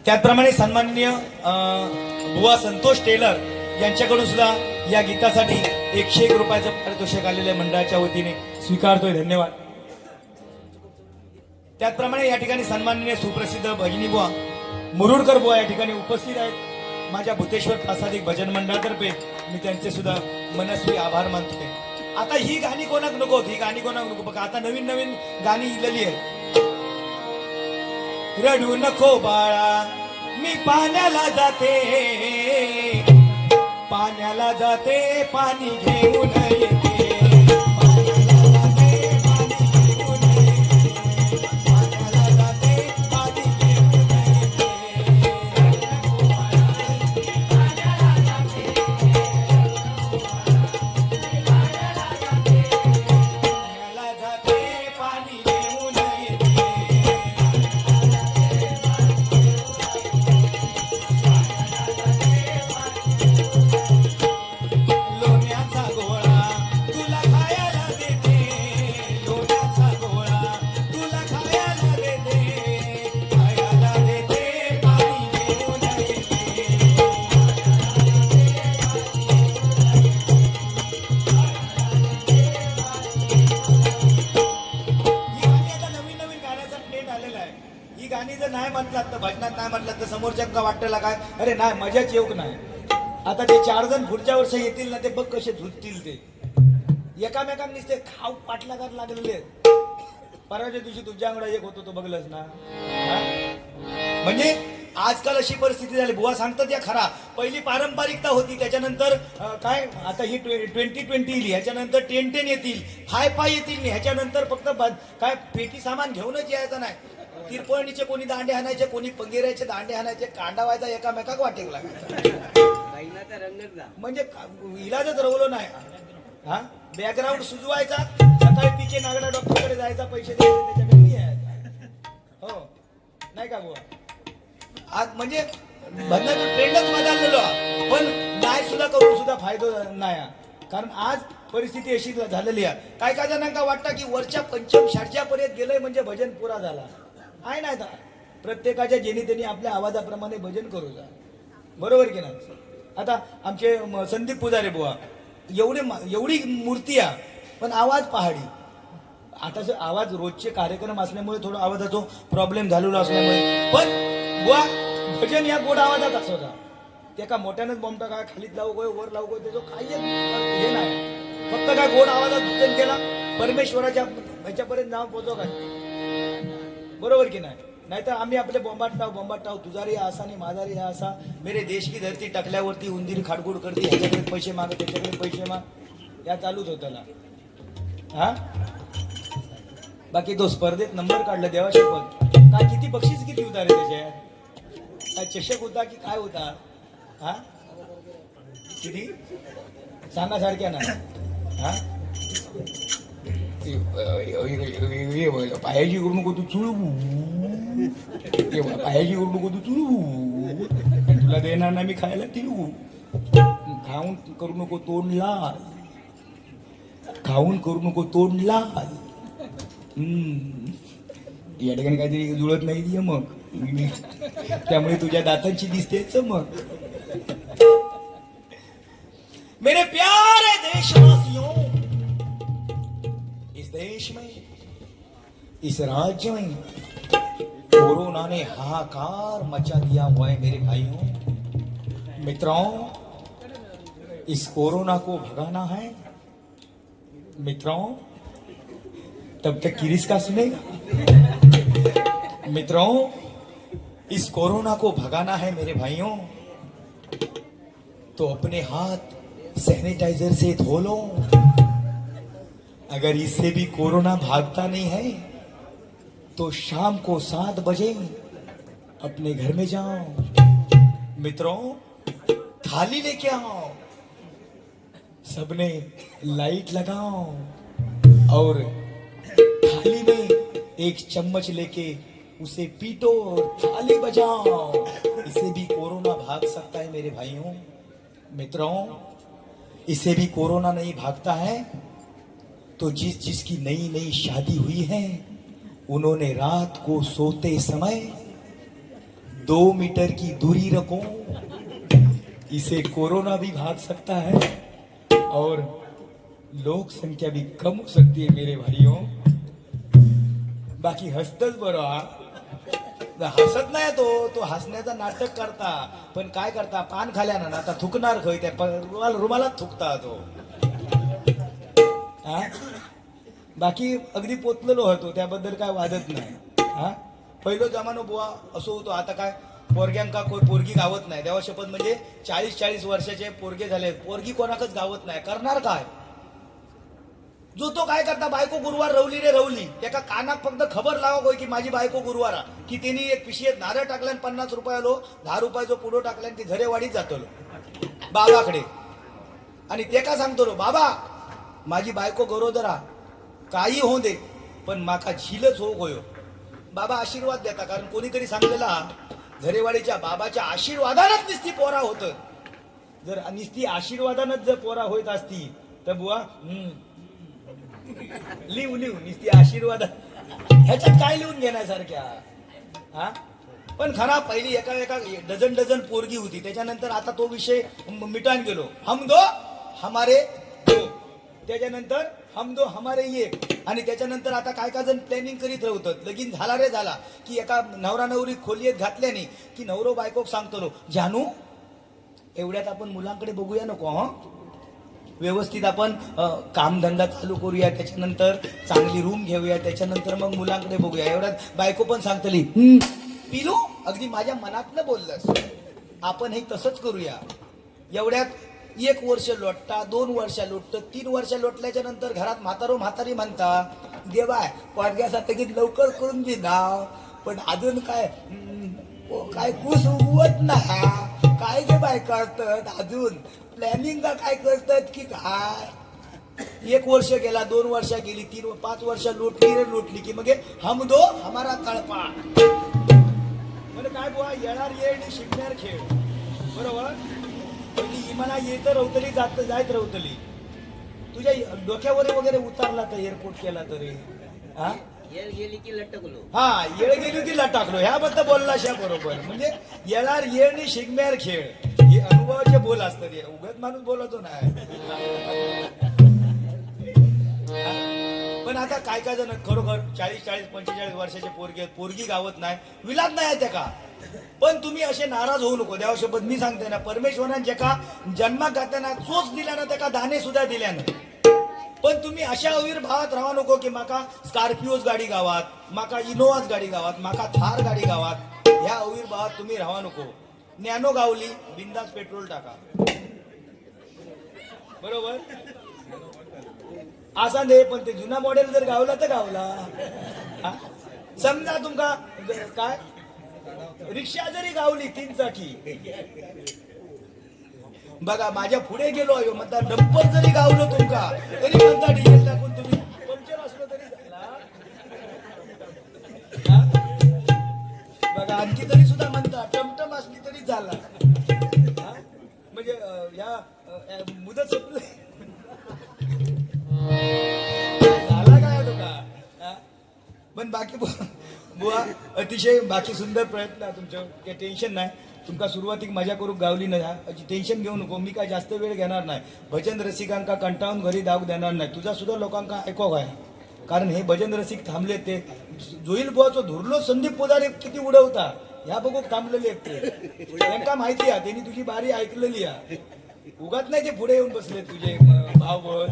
S1: त्याचप्रमाणे सन्माननीय बुवा संतोष टेलर यांच्याकडून सुद्धा या गीतासाठी 101 रुपयाचं पारितोषिक आलेल्या मंडळाच्या वतीने स्वीकारतोय. धन्यवाद. त्याचप्रमाणे या ठिकाणी सन्माननीय सुप्रसिद्ध भगिनी बुवा मुरुडकर बुवा या ठिकाणी उपस्थित आहेत. माझ्या भूतेश्वर प्रासादिक भजन मंडळातर्फे मी त्यांचे सुद्धा मनस्वी आभार मानतोय. आता ही गाणी कोणाक नको, ही गाणी कोणाक नको. बघा आता नवीन नवीन गाणी इलेली आहेत. रडू नको बाळा मी पाण्याला जाते, पाण्याला जाते पाणी घेऊन येते. ही गाणी जर नाही म्हटलात तर भजनात नाही म्हटलात तर समोरच्या का वाटतेला काय अरे नाही मजाच येऊक नाही. आता ते 4 जण पुढच्या वर्षी येतील ना ते बघ कसे झुलतील. ते एकामेकांना नुसते खाऊ पाटला कर लागलेले. परवाच्या दिवशी तुझ्याकडे एक होतो तो बघलंच ना. म्हणजे आजकाल अशी परिस्थिती झाली. बुवा सांगतात या खरा पहिली पारंपरिकता होती, त्याच्यानंतर काय आता ही 2020 येईल, ह्याच्यानंतर 10-10 येतील, 5-5 येतील, ह्याच्यानंतर फक्त काय पेटी सामान घेऊनच यायचं नाही. तिरपळणीचे कोणी दांडे हाणायचे, कोणी पंगेरायचे दांडे हाणायचे, कांडावायचा एकामेकाक वाटेक
S2: बाईनाचा रंगच जा.
S1: म्हणजे इलाजच रवलो नाही. हा बॅकग्राऊंड सुजवायचा, सकाळी पीके नागडा डॉक्टरकडे जायचा, पैसे द्यायचे, त्याच्याकडे नाही यायचा. हो नाही का बुवा. आज म्हणजे बंधनाचा ट्रेंडच बदललेलो, पण नाही सुद्धा करून सुद्धा फायदा नाही. कारण आज परिस्थिती अशी झालेली आहे. काय काय जणांना वाटतं की वरच्या पंचम षाडच्यापर्यंत गेलंय म्हणजे भजन पुरा झाला आहे. नाही तर प्रत्येकाच्या जेणे त्यांनी आपल्या आवाजाप्रमाणे भजन करू जा. बरोबर की नाही. आता आमचे संदीप पुजारी बुवा एवढी मूर्ती आहे पण आवाज पहाडी. आता आवाज रोजचे कार्यक्रम असल्यामुळे थोडा आवाजाचा प्रॉब्लेम झालेला असल्यामुळे, पण बुवा भजन या गोड आवाजात असतो. ते का मोठ्यानंच बॉम्बटा काय खालीत लावू गो वर लावू गो त्याचं काही हे नाही. फक्त काय गोड आवाजात भजन केला परमेश्वराच्या ह्याच्यापर्यंत नाव पोचव काय. बरोबर की नाही. नाहीतर आम्ही आपले बोंबाटाव तुझारी असा आणि माझारी असा, मेरे देश की धरती टाकल्यावरती उंदीर खाडगुड करते, ह्याच्याकडे पैसे माग त्याच्याकडे पैसे माग, या चालूच होतं. हा बाकी तो स्पर्धेत नंबर काढला देवा शपथ. काय किती बक्षीस किती होता रे त्याच्या, काय चषक होता की काय होता. हा किती सांगा सारख्या ना. हा पायाची करू नको तू चुळवू, पायाची करू नको तू चुळवू, तुला देणार ना मी खायला तिळवू. खाऊन करू नको तोंड लाल, खाऊन करू नको तोंड लाल. या ठिकाणी काहीतरी जुळत नाही मग, त्यामुळे तुझ्या दातांची दिसते चमक. मेरे प्यारे देशवासियों, इस देश में, इस राज्य में कोरोना ने हाहाकार मचा दिया हुआ है मेरे भाइयों मित्रों. इस कोरोना को भगाना है मित्रों, तब तक किरिस का सुनेगा. मित्रों, इस कोरोना को भगाना है मेरे भाइयों, तो अपने हाथ सैनिटाइजर से धो लो. अगर इससे भी कोरोना भागता नहीं है तो शाम को 7 बजे अपने घर में जाओ. मित्रों, थाली लेके आओ, सबने लाइट लगाओ और थाली में एक चम्मच लेके उसे पीटो और ताली बजाओ। इसे भी कोरोना भाग सकता है मेरे भाइयों मित्रों, इसे भी कोरोना नहीं भागता है। तो जिसकी नई नई शादी हुई है उन्होंने रात को सोते समय 2 मीटर की दूरी रखो, इसे कोरोना भी भाग सकता है और लोक संख्या भी कम हो सकती है मेरे भाइयों। बाकी हसतच बरं हा. हसत नाही तो हसण्याचं नाटक करता, पण काय करता पान खाल्यानं ना आता थुकणार खय त्या रुमालात थुकता तो हा. बाकी अगदी पोचलेलो होतो त्याबद्दल काय वादत नाही हा. पहिलो जमानो बुवा असो होतो, आता काय पोरग्यांका कोण पोरगी गावत नाही देवा शपथ, म्हणजे 40-40 वर्षाचे पोरगे झाले, पोरगी कोणाकच गावत नाही, करणार काय? जो तो काय करता बायको गुरुवार रवली रे रवली, एका कानाक फक्त खबर लावा की माझी बायको गुरुवारा, की त्यांनी एक पिशवीत नारळ टाकल्यान 50 रुपये आलो, 10 रुपयाचो पुडो टाकल्यान ती झरेवाडीत जातलो बाबाकडे आणि ते का सांगतो बाबा माझी बायको गरोदरा काही होऊ दे पण माका झीलच हो गोयो. बाबा आशीर्वाद देता, कारण कोणीतरी सांगलेला झरेवाडीच्या बाबाच्या आशीर्वादानच निस्ती पोरा होत. जर निस्ती आशीर्वादानच जर पोरा होत असती तर बुवा लिहू निस्ती आशीर्वाद ह्याच्यात काय लिहून घेण्यासारख्या हा. पण खरा पहिली एका डझन पोरगी होती, त्याच्यानंतर आता तो विषय मिटान गेलो. हम दो हमारे दो, त्याच्यानंतर हम दो हमारे ये, आणि त्याच्यानंतर आता काय जण प्लॅनिंग करीत राहतात. लगीन झाला रे झाला की एका नवरा नवरी खोलीत घातल्याने की नवरो बायकोक सांगतो जानू एवढ्यात आपण मुलांकडे बघूया नको हा, व्यवस्थित आपण कामधंदा चालू करूया, त्याच्यानंतर चांगली रूम घेऊया, त्याच्यानंतर मग मुलांकडे बघूया. एवढ्यात बायको पण सांगतली पिलू अगदी माझ्या मनातलं बोललंस, आपण हे तसंच करूया. एवढ्यात 1 वर्ष लोटता, 2 वर्ष लोटतं, 3 वर्ष लोटल्याच्या नंतर घरात म्हातारी म्हणता देवाय पोरग्यासाठी लवकर करून दे ना, पण अजून काय कुस उगवत ना, काय गे बाय करतात अजून प्लॅनिंग का काय करतात की काय. 1 वर्ष गेला, 2 वर्ष गेली, 3-5 वर्ष लोटली की मग हम दो हमारा तळपा म्हणजे काय बुवा येणार येईल शिकणार खेळ बरोबर. मला येत रवतली जायत रवतली, तुझ्या डोक्यावर वगैरे उतारला तर एअरपोर्ट केला तरी हा,
S2: येळ गेली की लटकलो.
S1: हा येळ गेली की लटाकलो ह्याबद्दल बोलला शा बरोबर. म्हणजे येणार येळ शिकणार खेळ हे अनुभवाचे बोल असतात, उगत माणूस बोलतो नाही. पण आता काय जण खरोखर 40-45 वर्षाचे पोरगी गावत नाही, विलाद नाही त्या का. पण तुम्ही असे नाराज होऊ नको, देवा शपथ मी सांगते ना, परमेश्वराने जे का जन्मात घातल्याना चोच दिल्यानं त्या का दाणे सुद्धा दिल्यानं. पण तुम्ही अशा आविर्भावात राहा नको की माका स्कॉर्पिओज गाडी गावात, माका इनोवाच गाडी गावात, माका थार गाडी गावात, ह्या आविर्भावात तुम्ही राहा नको. नॅनो गावली बिंदास पेट्रोल टाका बरोबर असा दे, पण ते जुना मॉडेल जर गावला तर गावला. समजा तुमका काय रिक्षा जरी गावली 3 चाकी, बघा माझ्या पुढे गेलो अयो म्हणता डंपर जरी गावलो तुमका तरी म्हणता डिझेल टाकून तुम्ही पंक्चर असलो तरी झाला. बघा आणखी तरी सुद्धा म्हणता टमटम असली तरी झाला. म्हणजे या मुदत संपली झाला काय तो का. पण बाकी बुवा अतिशय बाकी सुंदर प्रयत्न तुमचं, काही टेन्शन नाही. तुमका सुरुवातीक मजा करू गावली नाही, टेन्शन घेऊ नको. मी काय जास्त वेळ घेणार नाही, भजन रसिकांका कंटाळून घरी जाऊ देणार नाही. तुझा सुद्धा लोकांका ऐकव काय, कारण हे भजन रसिक थांबले ते जोईल बुवाचो धुरलो संदीप पुजारी किती उडवता ह्या बघू थांबलेले आहेत ते, त्यांना माहिती आहे त्यांनी तुझी बारी ऐकलेली आहे. उगाच नाही ते पुढे येऊन बसले तुझे भाव बन.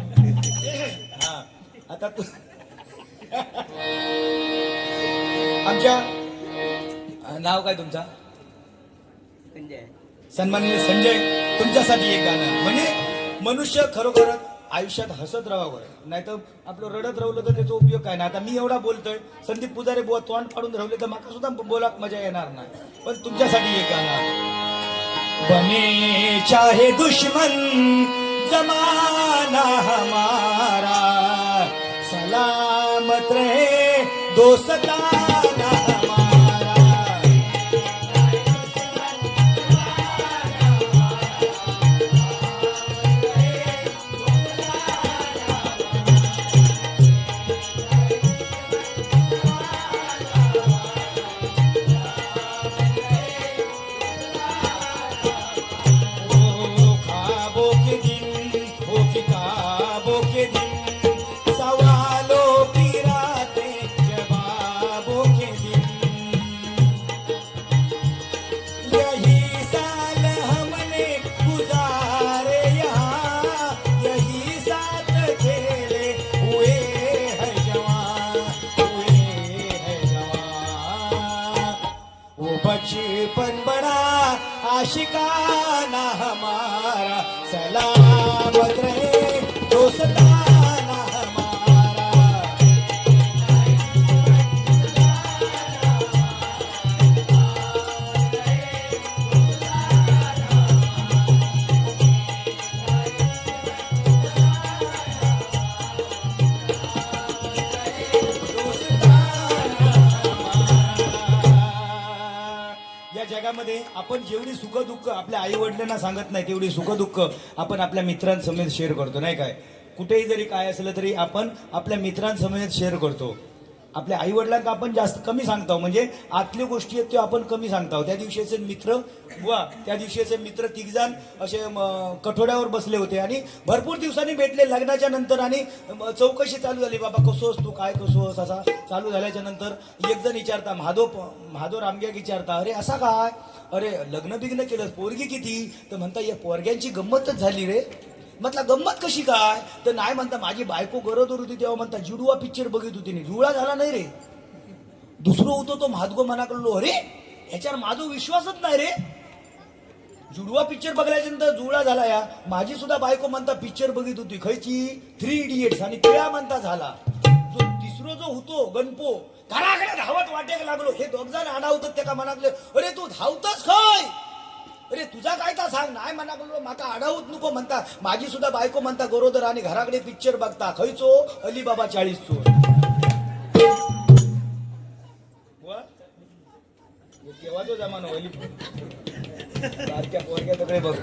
S1: हा आता तू आमच्या नाव काय तुमचा
S2: संजय.
S1: सन्माननीय संजय, तुमच्यासाठी एक गाणं. म्हणजे मनुष्य खरोखरच आयुष्यात हसत राहावं, नाहीतर आपलं रडत राहिलं तर त्याचा उपयोग काय नाही. आता मी एवढा बोलतोय, संदीप पुजारी बुवा तोंड पाडून राहिले तर मला सुद्धा बोलाक मजा येणार नाही. पण तुमच्यासाठी एक गाणं. बने चाहे दुश्मन जमाना हमारा, सलामत रहे दोस्ताना हमारा. बचपन बड़ा आशिकाना हमारा, सलामत रहे दोस्ताना हमारा। या जगामध्ये आपण जेवढी सुख दुःख आपल्या आई वडिलांना सांगत नाही तेवढी सुख दुःख आपण आपल्या मित्रांसमेत शेअर करतो, नाही काय? कुठेही जरी काय असलं तरी आपण आपल्या मित्रांसमेत शेअर करतो. आपल्या आई वडिलांना आपण जास्त कमी सांगतो, म्हणजे आतल्या गोष्टी आहेत ते आपण कमी सांगतो. त्या दिवशीचे मित्र बुवा, त्या दिवशीचे मित्र तिघजण असे कठोड्यावर बसले होते आणि भरपूर दिवसांनी भेटले लग्नाच्या नंतर आणि चौकशी चालू झाली. बाबा कसोस तू, काय कसोस, असा चालू झाल्याच्या नंतर एक जण विचारता, महादो रामग्या विचारता, अरे असा काय, अरे लग्न बिग्न केलं, पोरगी किती? तर म्हणता या पोरग्यांची गंमतच झाली रे. म्हटलं गंमत कशी काय? तर नाही म्हणता माझी बायको गरोदर होती तेव्हा म्हणता जुडवा पिक्चर बघित होती, नाही जुळा झाला नाही रे. दुसरं होतो तो म्हादगो मना करलो, अरे याच्यावर माझा विश्वासच नाही रे. जुडवा पिक्चर बघल्याच्या नंतर जुळा झाला. या माझी सुद्धा बायको म्हणता पिक्चर बघित होती खयची, 3 इडियट्स, आणि त्या म्हणता झाला. जो तिसरो जो होतो गणपो घराकडे धावत वाटेक लागलो. हे दोघ जण आडावतात त्याका म्हणाले, अरे तू धावतच खय, अरे तुझा काय का सांग. नाही म्हणा बोललो माका आडावत नको म्हणता. माझी सुद्धा बायको म्हणता गरोदर आणि घराकडे पिक्चर बघता खयचो, अलीबाबा 40 चोर. केव्हाचो जमानो अली बारक्या पोरक्या तकडे बघ.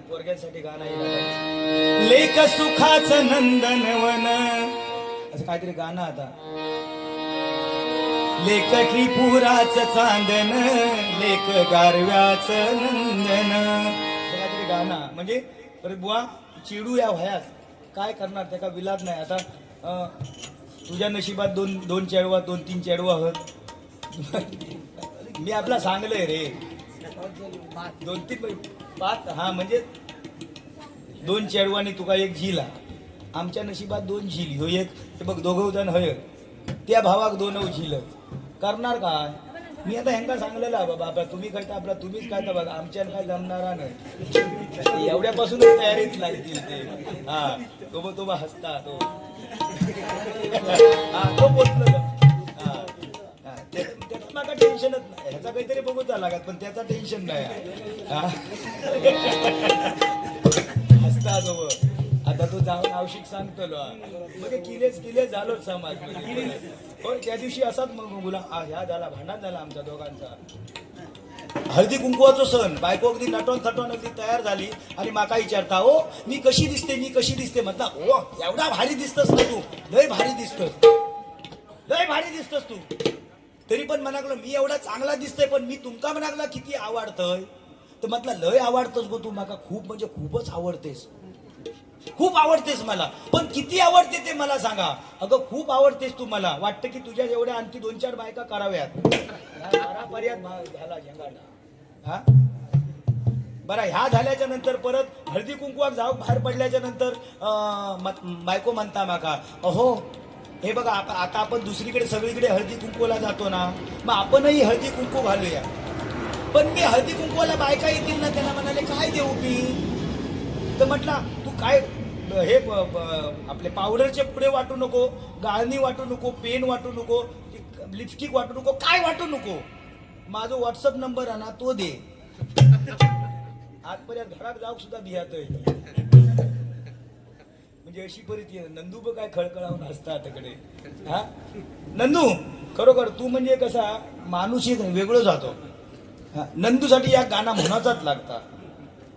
S1: पोरग्यांसाठी गाणं आहे, लेख सुखाचं नंदनवन, असं काहीतरी गाणं. आता लेख त्रिपुराचं चांदन, लेख गारव्याचं नंदन, असं काहीतरी गाणं. म्हणजे अरे बुवा चिडू या भयास काय करणार, त्याचा विलाज नाही. आता तुझ्या नशिबात दोन चेडवा, 2-3 चेडवा आहोत. मी आपला सांगलंय रे, 2-3-5, हा म्हणजे 2 चेडवानी तुका एक झील. आमच्या नशिबात 2 झील, ह्यो एक, हे बघ 2 जण हय, त्या भावाक 2 झील. करणार काय? मी आता ह्यांका सांगलेला बाबा आपला तुम्ही करता, आपला तुम्हीच काय तर बघा, आमच्यानं काय जमणारा नाही. एवढ्यापासूनच तयारीत लागतील ते. हा तो हसता तो. हा तो बोलतो. त्याचं माका टेन्शनच नाही, ह्याचा काहीतरी बघूच लागत, पण त्याचा टेन्शन नाही. हसता तो. आता तो जाऊन आवशिक सांगतो मग किलेच झालोच समाज. पण त्या दिवशी असाच मग मुला ह्या झाला, भांडण झाला आमच्या दोघांचा. हळदी कुंकुवाचा सण, बायको अगदी नटवून थटवून अगदी तयार झाली आणि माका विचारता, ओ मी कशी दिसते म्हटला, ओ एवढा भारी दिसतस ना तू, लय भारी दिसतस तू. तरी पण म्हणाकलो मी एवढा चांगला दिसतोय, पण मी तुमका म्हणाकला किती आवडतय. तर म्हटलं लय आवडतस गो तू, माका खूप म्हणजे खूपच आवडतेस, खूप आवडतेस मला. पण किती आवडते ते मला सांगा. अगं खूप आवडतेस तू मला, वाटतं की तुझ्या एवढ्या आणखी 2-4 बायका कराव्यात. झाला झेंगाटा. हा बरं, ह्या झाल्याच्या नंतर परत हळदी कुंकुवाक जाऊ बाहेर पडल्याच्या नंतर बायको म्हणता माका, अहो हे बघा आता आपण दुसरीकडे सगळीकडे हळदी कुंकुवाला जातो ना, मग आपणही हळदी कुंकू घालूया. पण मी हळदी कुंकुवाला बायका येतील ना, त्यांना म्हणाले काय देऊ मी. तर म्हटला तू काय हे आपले पावडरचे पुढे वाटू नको, गाळणी वाटू नको, पेन वाटू नको, लिपस्टिक वाटू नको, काय वाटू नको. माझा व्हॉट्सअप नंबर आहे ना तो दे. आजपर्यंत घरात जाऊ सुद्धा भियातोय. म्हणजे अशी परिस्थिती. नंदू बघ काय खळखळावून असतात तिकडे. हा नंदू खरोखर तू म्हणजे कसा माणूस एक वेगळं जातो. नंदूसाठी या गाणं म्हणाचाच लागता.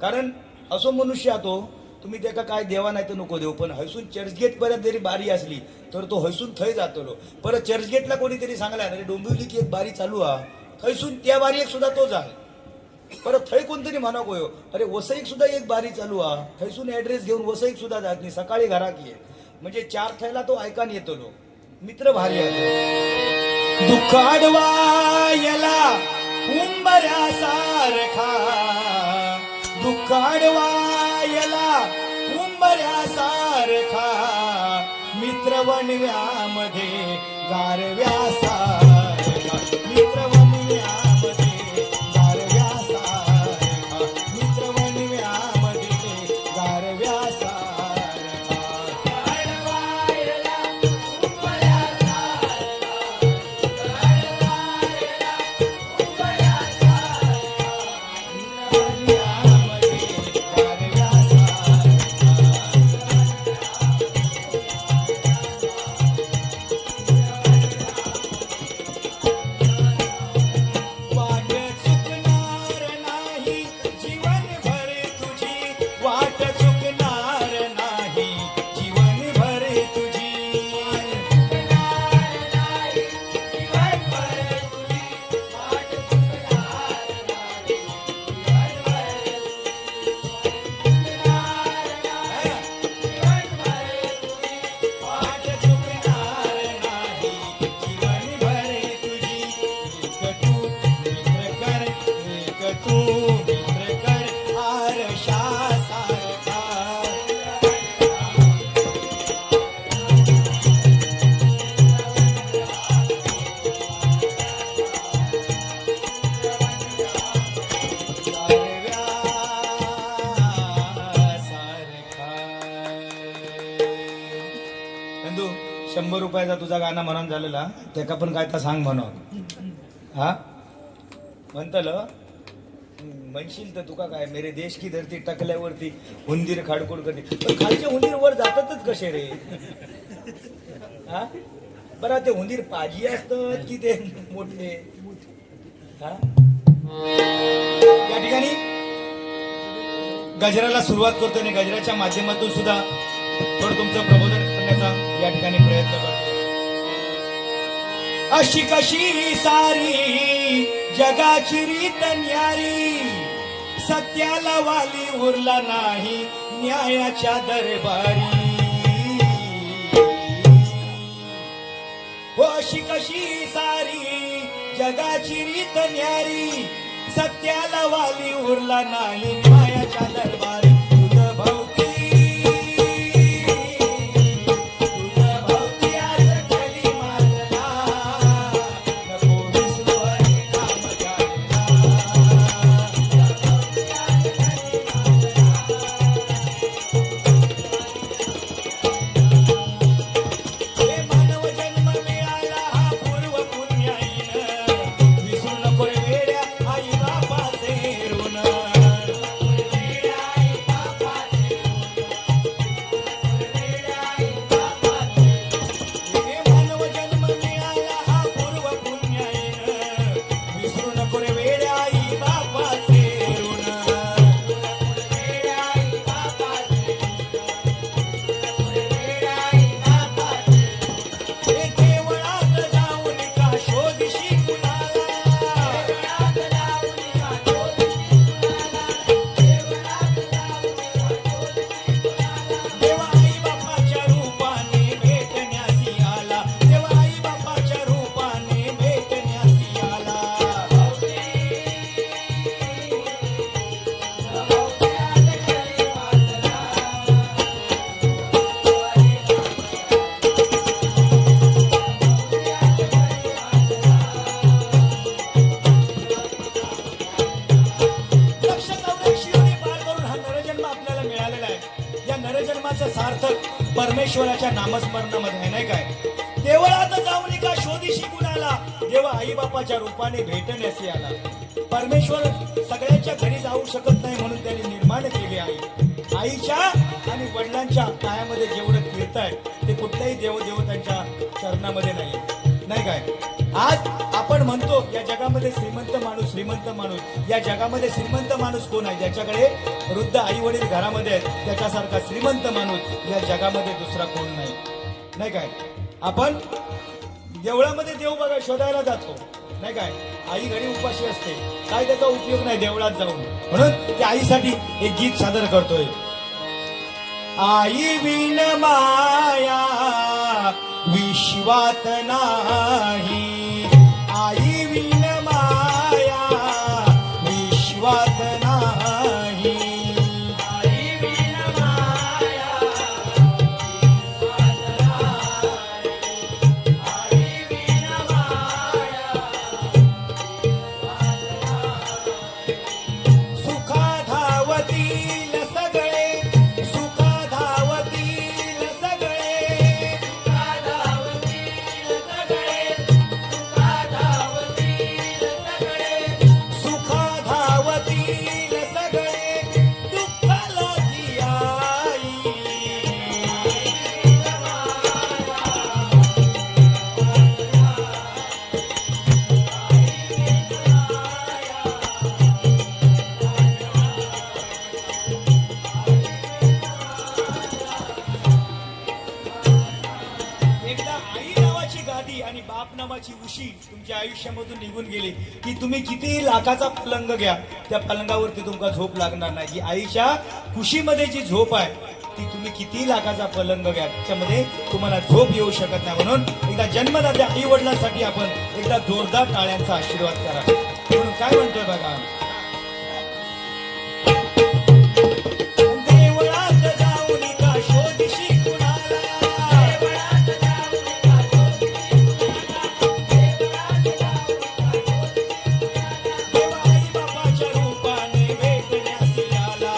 S1: कारण असो मनुष्य तो, तुम्ही त्याका काय देवा नाही तर नको देऊ, पण हैसून चर्चगेट पर्यंत जरी बारी असली तर तो हैसून थंय जातलो. परत चर्चगेटला कोणीतरी सांगला अरे डोंबिवली की एक बारी चालू हा, हैसून त्या बारी एक सुद्धा तो जाय. परत थंय कोणतरी म्हणा गोयो अरे वसईक सुद्धा एक बारी चालू हा, थैसून ऍड्रेस घेऊन वसईक सुद्धा जात नाही, सकाळी घरात ये. म्हणजे 4 थैला तो ऐकान येतो लो. मित्र भारी आहे. दुःख अडवायला उंबऱ्या सारखा दुःखाडवायला उंबऱ्यासारखा मित्र वनव्यामध्ये गारव्यासारखा मित्र वनव्यामध्ये गारव्यासारखा मित्र वनव्यामध्ये गारव्यासारखा
S3: गाढवायला उंबऱ्यासारखा, गाढवायला उंबऱ्यासारखा,
S1: वनव्यामध्ये गारव्यासारखा वाट चुकणार नाही जीवनभर तुझी वाट चुकणार नाही जीवनभर तुझी
S3: जीवनभर तुझी वाट चुकणार नाही,
S1: वाट चुकणार नाही जीवनभर तुझी एक तू मित्र कर आरशासारखा नंदू 100 रुपयाचा तुझा गाणं म्हणून झालेला त्याका पण काय तर सांग म्हणून हा म्हणतल म्हणशील तर तुका काय मेरे देश की धरती टकल्यावरती हुंदीर खाडकोड करते पण खालचे हुंदीर वर जातातच कसे रे हा बरं ते हुंदीर पाजी असतात की ते मोठे हा या ठिकाणी गजराला सुरुवात करतो आणि गजराच्या माध्यमातून सुद्धा थोडं तुमचं प्रबोधन करण्याचा या ठिकाणी प्रयत्न करतो अशी कशी सारी जगाची रीत न्यारी सत्याला वाली उरला नाही न्यायाच्या दरबारी हो अशी कशी सारी जगाची रीत न्यारी सत्याला वाली उरला नाही न्यायाच्या दरबारी तुझं भवती आज कली मारला नको विसरू हरिनाम घ्यायला हे मानव जन्म मिळाला हा पूर्व पुण्याईनं विसरू नको रे वेड्या आई बापाचे ऋण हे मानव जन्म मिळाला हा पूर्व पुण्याईनं विसरू नको रे वेड्या आई बापाचे ऋण हे देवळात जाऊन का शोधशी कुणाला देवा आई बापाच्या रूपाने भेटण्यासी आला देवा आई बापाच्या रूपाने भेटण्यासी आला लक्ष चौरक्षीने पार करून हा नरजन्म आपल्याला मिळालेला आहे या नरजन्माचं सार्थक परमेश्वराच्या नामस्मरणामध्ये आहे नाही काय देवळात जाऊन का शोधीशी कुणाला देवा आई बापाच्या रूपाने भेटण्यासी आला परमेश्वर सगळ्यांच्या घरी जाऊ शकत नाही म्हणून त्यांनी निर्माण केले आई आईच्या आणि वडिलांच्या पायामध्ये जेवढं कीर्त आहे ते कुठल्याही देवदेवतांच्या चरणामध्ये नाही काय आज आपण म्हणतो या जगामध्ये श्रीमंत माणूस या जगामध्ये श्रीमंत माणूस कोण आहे ज्याच्याकडे वृद्ध आई वडील घरामध्ये आहेत त्याच्यासारखा श्रीमंत माणूस या जगामध्ये दुसरा कोण नाही काय आपण देवळामध्ये देव बघा शोधायला जातो नाही काय आई घरी उपाशी असते काय त्याचा उपयोग नाही देवळात जाऊन म्हणून त्या आईसाठी एक गीत सादर करतोय आई विन माया विश्वात नाही आई विन माया विश्वात नाही नावाची उशी तुमच्या आयुष्यामधून निघून गेली की तुम्ही किती लाखाचा पलंग घ्या, त्या पलंगावरती तुमका झोप लागणार नाही. जी आईच्या कुशीमध्ये जी झोप आहे ती तुम्ही किती लाखाचा पलंग घ्या, त्याच्यामध्ये तुम्हाला झोप येऊ शकत नाही. म्हणून एकदा जन्मदात्या आई वडिलांसाठी आपण एकदा जोरदार टाळ्यांचा आशीर्वाद करा. म्हणून काय म्हणतोय बघा, देवळात जाऊन का शोधशी कुणाला, देवा आई बापाच्या रूपाने भेटण्यास आला.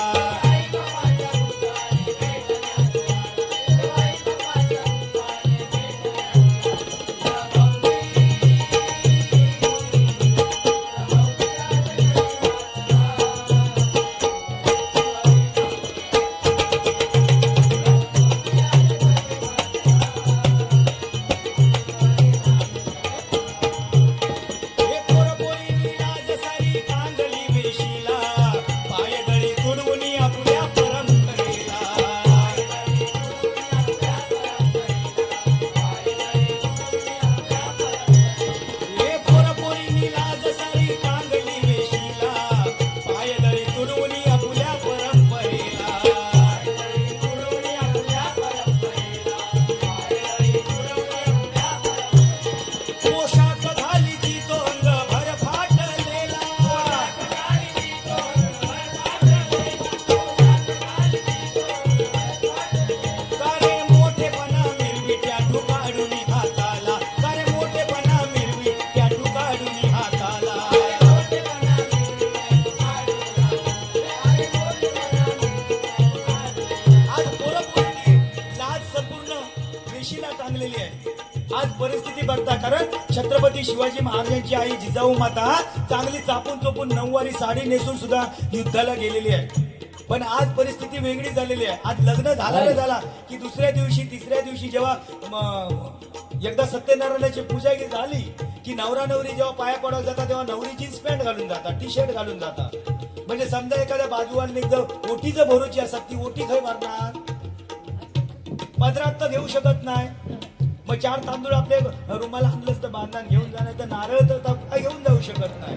S1: हे पोरपोरीनी लाज सारी कांगली वेशीला, पायदळी तुडवून आपल्या परंपरेला. हे पोरपोरीनी लाज सारी कांगली वेशीला, पायदळी तुडवून आपल्या परंपरेला. पोशाख घाली ती तो अंगभर फाटलेला, कारे मोठेपणा मिरवी टॅटू काढून हाताला, कारे मोठेपणा मिरवी टॅटू काढून हाताला. आज पोरपोरींनी लाज संपूर्ण वेशीला टांगलेली आहे. आज परिस्थिती बघता, कारण छत्रपती शिवाजी महाराजांची आई जिजाऊ माता चांगली चापून चोपून नऊवारी साडी नेसून सुद्धा युद्धाला गेलेली आहे. पण आज परिस्थिती वेगळी झालेली आहे. आज लग्न झाला की दुसऱ्या दिवशी तिसऱ्या दिवशी जेव्हा एकदा सत्यनारायणाची पूजा झाली की नवरा नवरी जेव्हा पाया पडायला जातात तेव्हा नवरी जीन्स पॅन्ट घालून जातात, टी शर्ट घालून जातात. म्हणजे समजा एखाद्या बाजूवाने जर ओटीचं भरूची असतात ती ओटी खाय मारणार, पदरात तर घेऊ शकत नाही. मग 4 तांदूळ आपले रुमाला आणलंच तर बांधणार घेऊन जाणार, तर नारळ तर काय घेऊन जाऊ शकत नाही.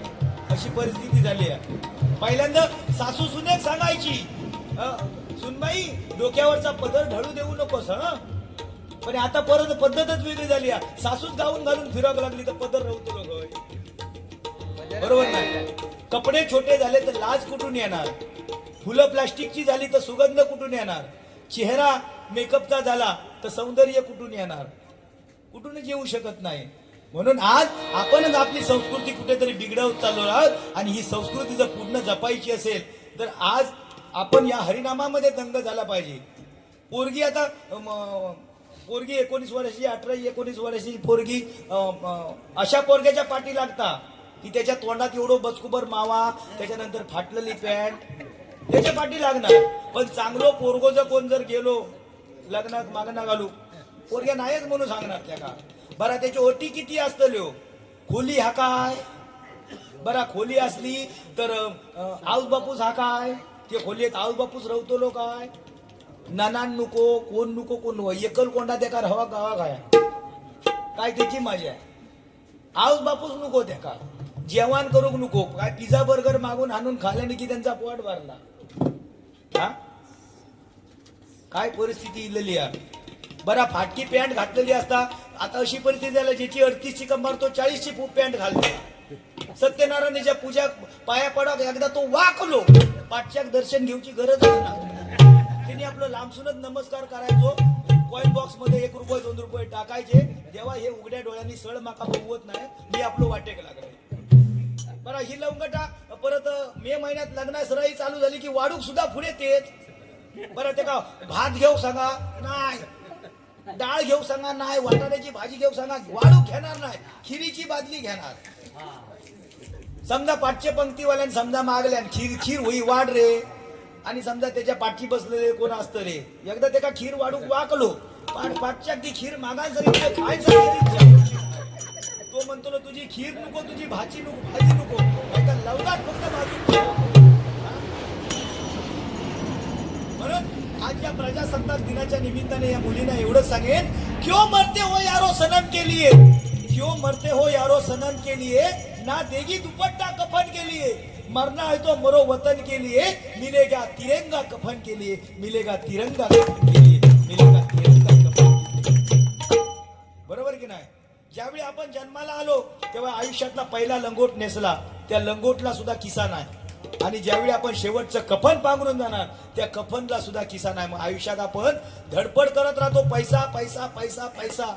S1: अशी परिस्थिती झाली आहे. पहिल्यांदा सासू सुनेक सांगायची, सुनबाई डोक्यावरचा पदर ढळू देऊ नकोस. पण आता परत पद्धतच वेगळी झाली आहे. सासूच गाऊन घालून फिरावं लागली तर पदर रवतो लोक, बरोबर नाही. कपडे छोटे झाले तर लाज कुठून येणार, फुलं प्लास्टिकची झाली तर सुगंध कुठून येणार, चेहरा मेकअपचा झाला तर सौंदर्य कुठून येणार, कुठूनच येऊ शकत नाही. म्हणून आज आपणच आपली संस्कृती कुठेतरी बिघडवत चाललो आहोत. आणि ही संस्कृती जर पूर्ण जपायची असेल तर आज आपण या हरिनामामध्ये दंग झाला पाहिजे. पोरगी आता पोरगी 19 वर्षाची 18-19 वर्षाची पोरगी अशा पोरग्याच्या पाठी लागता की त्याच्या तोंडात एवढं बचकुबर मावा, त्याच्यानंतर फाटलेली पॅन्ट, त्याच्या पाठी लागणार. पण चांगलो पोरगो जर कोण जर गेलो लग्नात मागणा घालू, पोरग्या नाहीच म्हणून सांगणार त्या का. बरा त्याची ओटी किती असतल्यो, खोली हा काय, बरा खोली असली तर आऊस बापूस हा काय, ते खोलीत आऊस बापूस रवतलो काय, नानान नको कोण एकल कोंडा त्या का हवा गावा काय त्याची मजा आहे. आऊस बापूस नको त्या का, जेवण करूक नको काय, पिझ्झा बर्गर मागून आणून खाल्याने की त्यांचा पोट भरला. हा काय परिस्थिती इलेली आहे. बरा फाटकी पॅन्ट घातलेली असता, आता अशी परिस्थिती झाली ज्याची 38ची कंबर तो 40ची पॅन्ट घालतो. सत्यनारायणाच्या पूजा पाया पडा एकदा तो वाकलो, पाठच्याक दर्शन घेऊची गरजच नाही. त्यांनी आपलं लांबसूनच नमस्कार करायचो. कॉइन बॉक्स मध्ये 1 रुपये 2 रुपये टाकायचे. जेव्हा हे उघड्या डोळ्यांनी सळ माका बघवत नाही, मी आपलं वाटेक लागले. बरा ही लवंगटा परत मे महिन्यात लग्ना सराई चालू झाली की वाढूक सुद्धा पुढे तेच. बरं ते का भात घेऊ सांगा नाही, डाळ घेऊ सांगा नाही, वाटाण्याची भाजी घेऊ सांगा वाढूक घेणार नाही, खिरीची बादली घेणार. समजा पाठच्या पंक्तीवाल्यान समजा मागल्यान खीर होई वाढ रे, आणि समजा त्याच्या पाठी बसलेले कोण असतं रे, एकदा ते का खीर वाढूक वाकलो, पाठच्या ती खीर मागा जरी खायचं तो म्हणतो ना तुझी खीर नको, तुझी भाजी नको, लवकर फक्त भाजी. म्हणून आज या प्रजासत्ताक दिनाच्या निमित्ताने या मुलींना एवढंच सांगेन, क्यों मरते हो यारो सनम के लिए, क्यों मरते हो यारो सनम के लिए, ना देगी दुपट्टा कफन के लिए, मरना है तो मरो वतन के लिए, मिलेगा तिरंगा कफन के लिए, मिलेगा तिरंगा कफन के लिए, मिलेगा तिरंगा कफन के लिए. बरोबर की नाही. ज्यावेळी आपण जन्माला आलो तेव्हा आयुष्यातला पहिला लंगोट नेसला, त्या लंगोटला सुद्धा किसा नाही. आणि ज्यावेळी आपण शेवटचं कफन पांघरून जाणार त्या कफनला सुद्धा किसा नाही. मग आयुष्यात आपण धडपड करत राहतो, पैसा पैसा पैसा पैसा.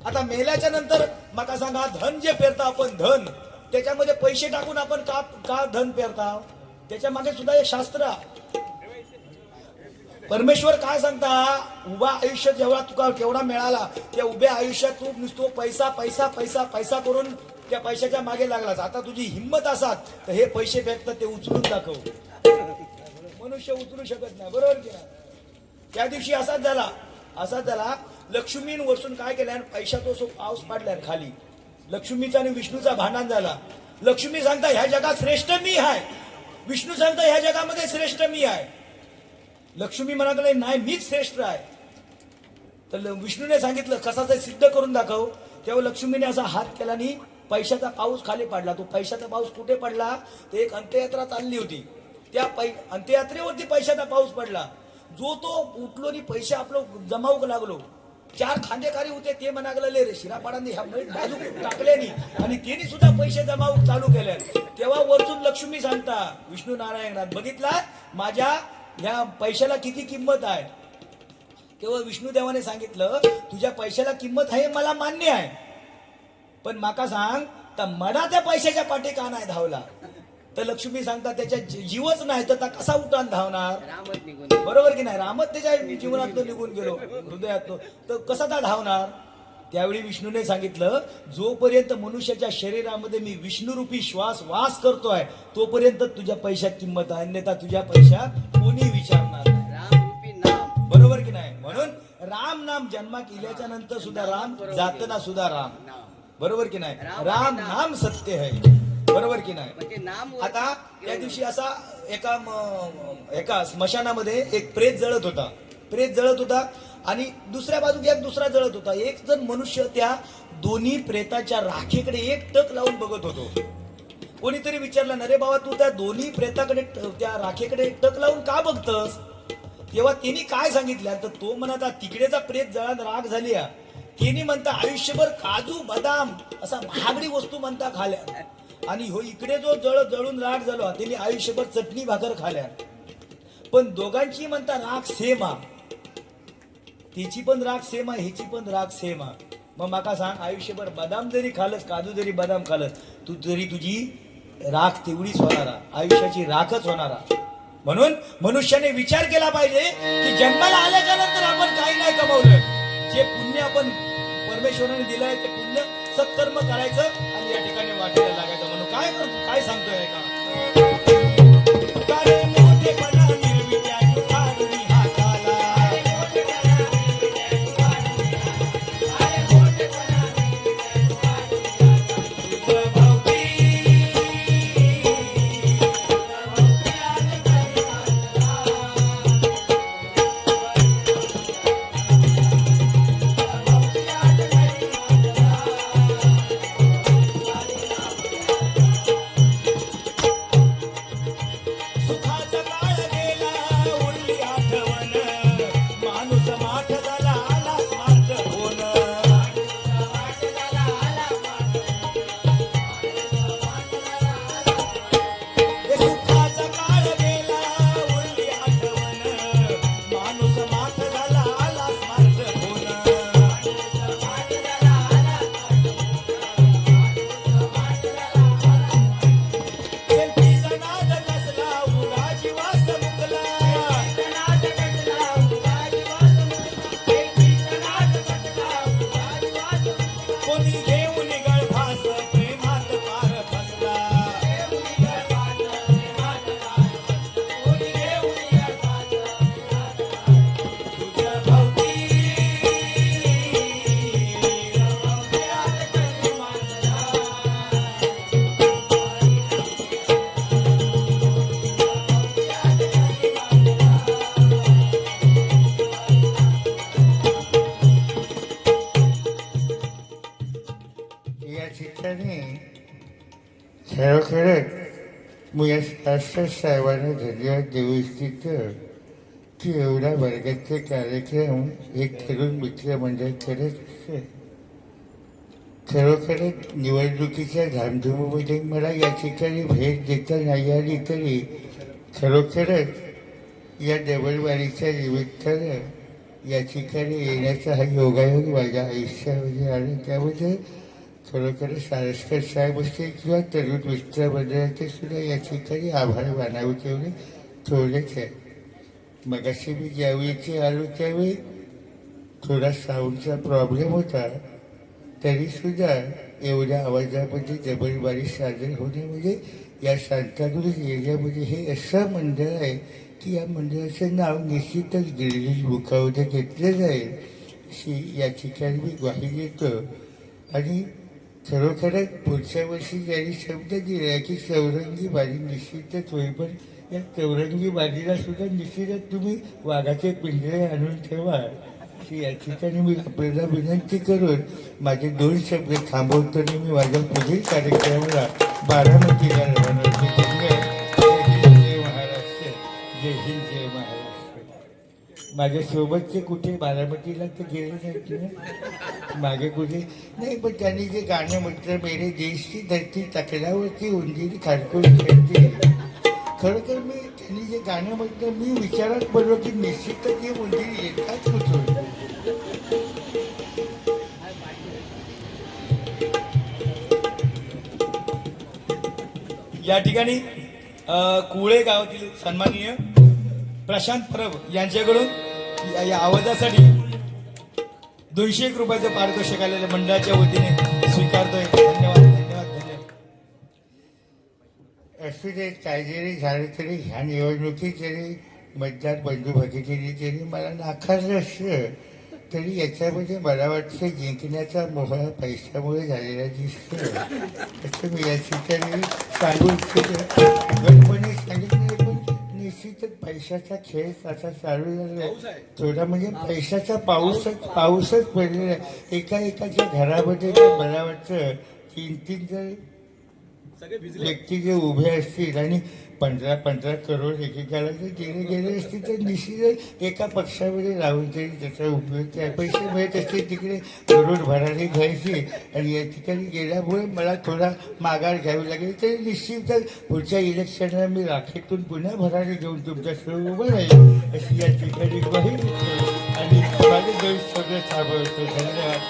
S1: आता मेल्याच्या नंतर मका सांगा, धन जे पेरता आपण धन, त्याच्यामध्ये पैसे टाकून आपण का का धन पेरता, त्याच्या मागे सुद्धा एक शास्त्र. परमेश्वर काय सांगता, उभा आयुष्य जेव्हा तुका केवढा मिळाला त्या उभ्या आयुष्यात तू नुसतो पैसा पैसा पैसा पैसा करून त्या पैशाच्या मागे लागलास. आता तुझी हिंमत असात तर हे पैसे फेकतात ते उचलून दाखव. मनुष्य उचलू शकत नाही. बरोबर की नाही. त्या दिवशी असाच झाला लक्ष्मीन वरसून काय केलं, पैशाचा सो पाऊस पडलाय खाली. लक्ष्मीचा आणि विष्णूचा भांडण झाला. लक्ष्मी सांगता ह्या जगात श्रेष्ठ मी आहे, विष्णू सांगता ह्या जगामध्ये श्रेष्ठ मी आहे. लक्ष्मी म्हणत नाही मीच श्रेष्ठ आहे. तर विष्णूने सांगितलं कसा ते सिद्ध करून दाखव. तेव्हा लक्ष्मीने असा हात केला आणि पैशाचा पाऊस खाली पडला. तो पैशाचा पाऊस कुठे पडला, ते एक अंत्ययात्रा चालली होती, त्या अंत्ययात्रेवरती पैशाचा पाऊस पडला. जो तो उठलो आणि पैसे आपलं जमावू लागलो. 4 खांदेकारी होते ते म्हणागले रे शिरापाडांनी ह्या बाजू टाकल्यानी आणि त्यांनी सुद्धा पैसे जमावू चालू केले. तेव्हा वरतून लक्ष्मी सांगता विष्णू नारायणात बघितला माझ्या ह्या पैशाला किती किंमत आहे. तेव्हा विष्णुदेवाने सांगितलं तुझ्या पैशाला किंमत आहे मला मान्य आहे, पण माका सांग तर मडा त्या पैशाच्या पाठी का नाही धावला. तर लक्ष्मी सांगता त्याच्या जीवच नाही तर कसा उठान धावणार.
S2: रामच निघून
S1: बरोबर की नाही. रामच त्याच्या जीवनातून निघून गेलो हृदयातून तर कसा त्या धावणार. त्यावेळी विष्णूने सांगितलं जोपर्यंत मनुष्याच्या शरीरामध्ये मी विष्णुरूपी श्वास वास करतोय तोपर्यंत तुझ्या पैशात किंमत आहे, अन्यथा तुझ्या पैशात कोणी विचारणार नाही.
S2: राम रूपी नाम.
S1: बरोबर की नाही. म्हणून राम नाम जन्मात इल्याच्या नंतर सुद्धा राम, जातना सुद्धा राम. बरोबर की नाही. राम नाम सत्य आहे. बरोबर की नाही.
S2: म्हणजे नाम
S1: आता त्या दिवशी असा एका स्मशानामध्ये एक प्रेत जळत होता आणि दुसऱ्या बाजूला एक दुसरा जळत होता. एक जण मनुष्य त्या दोन्ही प्रेताच्या राखेकडे एक टक लावून बघत होतो. कोणीतरी विचारलं ना रे बाबा तू त्या दोन्ही प्रेताकडे त्या राखेकडे टक लावून का बघतस. तेव्हा त्यांनी काय सांगितलं तर तो म्हणता तिकडेचा प्रेत जळात राख झाली. त्यांनी म्हणता आयुष्यभर काजू बदाम असा महागडी वस्तू म्हणता खाल्या आणि हो इकडे जो जळून राख झालो त्यांनी आयुष्यभर चटणी भाकर खाल्या. पण दोघांची म्हणता राख सेम हा. तिची पण राख सेम आहे, हिची पण राख सेम आहे. मग माका सांग आयुष्यभर बदाम जरी खालस काजू जरी बदाम खालस तू तरी तुझी राख तेवढीच होणारा, आयुष्याची राखच होणारा. म्हणून मनुष्याने विचार केला पाहिजे की जन्माला आल्याच्या नंतर आपण काही नाही कमवलं. जे पुण्य आपण परमेश्वराने दिलंय ते पुण्य सत्कर्म करायचं आणि या ठिकाणी वाटायला लागायचं. म्हणून काय सांगतोय का
S4: शास्त्र साहेबांना धन्यवाद देऊ इच्छितो की एवढा वर्गाचे कार्यक्रम एक तरुण मित्रमंडळ करत असते. खरोखरच निवडणुकीच्या धामधुमीमध्ये मला या ठिकाणी भेट देता नाही आली तरी खरोखरच या डबलवारीच्या निमित्तानं या ठिकाणी येण्याचा हा योगायोग माझ्या आयुष्यामध्ये आला. त्यामध्ये खरोखरच सारस्कर साहेब असतील किंवा तरुण मित्र मंडळाचे सुद्धा या ठिकाणी आभार मानावे तेवढे थोडेच आहे. मगाशी मी ज्यावेळी इथे आलो त्यावेळी थोडा साऊंडचा प्रॉब्लेम होता, तरीसुद्धा एवढ्या आवाजामध्ये डबलबारी सादर होणे म्हणजे या सांताक्रूज एरियामध्ये हे असं मंडळ आहे की या मंडळाचं नाव निश्चितच गिरीश बुकामध्ये घेतलं जाईल अशी या ठिकाणी मी ग्वाही देतो. आणि खरोखरच पुढच्या वर्षी ज्यांनी शब्द दिला की चौरंगी बाजी निश्चितच होईल, पण या चौरंगी बाजीला सुद्धा निश्चितच तुम्ही वाघाचे पिंजरे आणून ठेवा अशी या ठिकाणी मी आपल्याला विनंती करून माझे 2 शब्द थांबवताना मी माझ्या पुढील कार्यक्रमाला बारामतीला रवाना होते. जय महाराष्ट्र, जय हिंद, जय महाराष्ट्र. माझ्यासोबतचे कुठे बारामतीला तर गेले नाहीत ना, मागे कुठे नाही, पण त्यांनी जे गाणं म्हटलं मेरे देश की धरती तकड्यावरती उंदीर खारकून खेळते, खरोखर मी त्यांनी जे गाणं म्हटलं मी विचारात पडलो की निश्चितच हे उंदीर येतात कुठून.
S1: या ठिकाणी कुळे गावातील सन्माननीय प्रशांत परब यांच्याकडून या आवाजासाठी 201 रुपयाचं पारितोषिक आलेल्या मंडळाच्या वतीने स्वीकारतोय. धन्यवाद धन्यवाद धन्यवाद.
S4: असू दे, काय जरी झालं तरी ह्या निवडणुकीत जरी मतदार बंधू भगिनींनी जरी मला नाकारलं असलं तरी याच्यामध्ये मला वाटतं जिंकण्याचा मोह पैशामुळे झालेला दिसतो असं मी या ठिकाणी सांगू इच्छितो. गणपणी सांगितलं पण निश्चितच पैशाचा खेळ असा चालू झाला आहे. थोडा म्हणजे पैशाचा पाऊसच पडलेला आहे. एकाच्या घरामध्ये तर मला वाटतं 3 जर व्यक्ती जे उभे असतील आणि 15 करोड एकेकाला जर दिले गेले असतील तर निश्चितच एका पक्षामध्ये राहून तरी त्याचा उपयोग त्या पैसे मिळत असतील तिकडे करोड भरारी घ्यायची आणि या ठिकाणी गेल्यामुळे मला थोडा माघार घ्यावी लागेल. तरी निश्चितच पुढच्या इलेक्शनला मी राखेतून पुन्हा भरारी घेऊन तुमच्यासमोर उभं राहील अशी या ठिकाणी ग्वाही देतो आणि माझे 2 सगळं थांबवतो. धन्यवाद.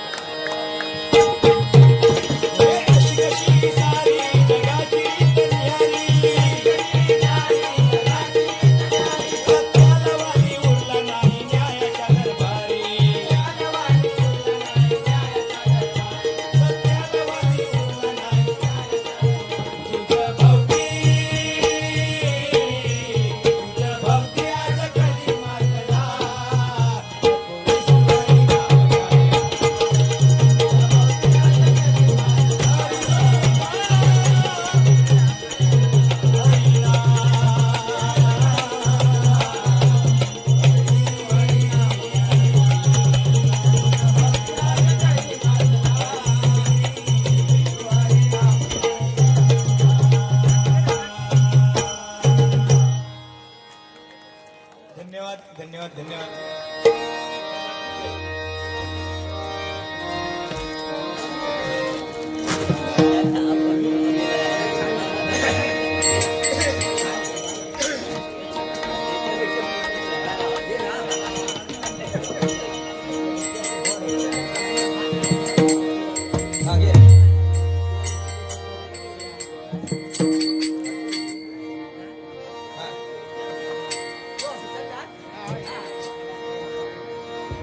S4: धन्यवाद धन्यवाद.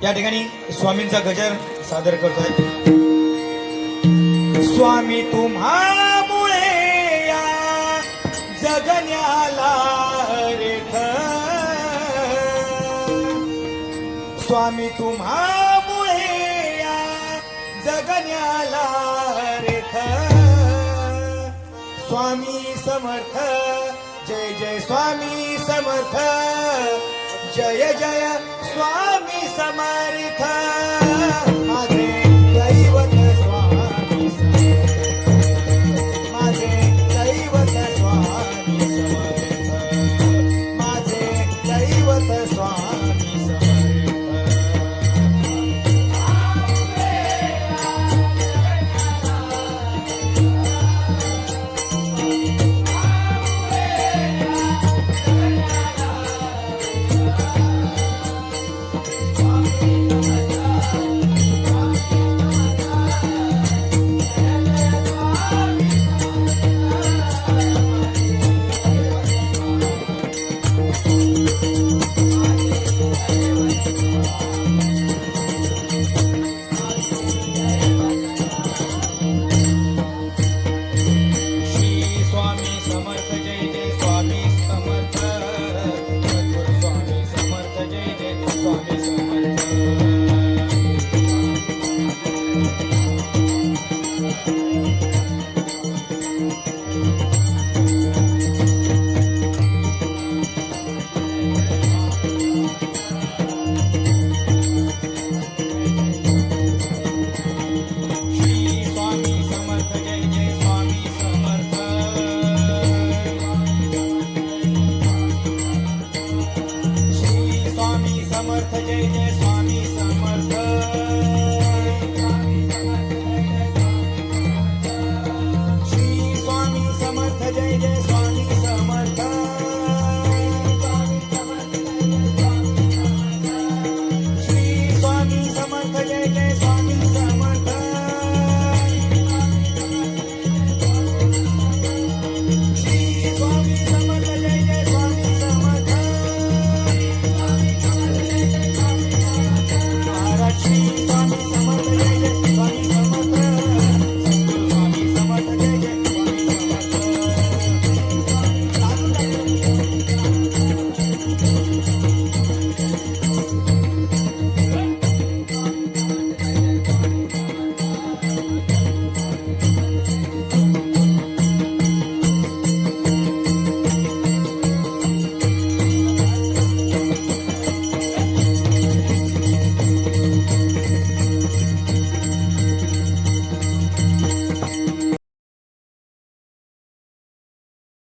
S4: या ठिकाणी स्वामींचा गजर सादर करतोय. स्वामी तुम्हामुळे या जगण्याला रेख, स्वामी तुम्हामुळे या जगण्याला रेख, स्वामी समर्थ, जय जय स्वामी समर्थ, जय जय स्वामी समर्थ.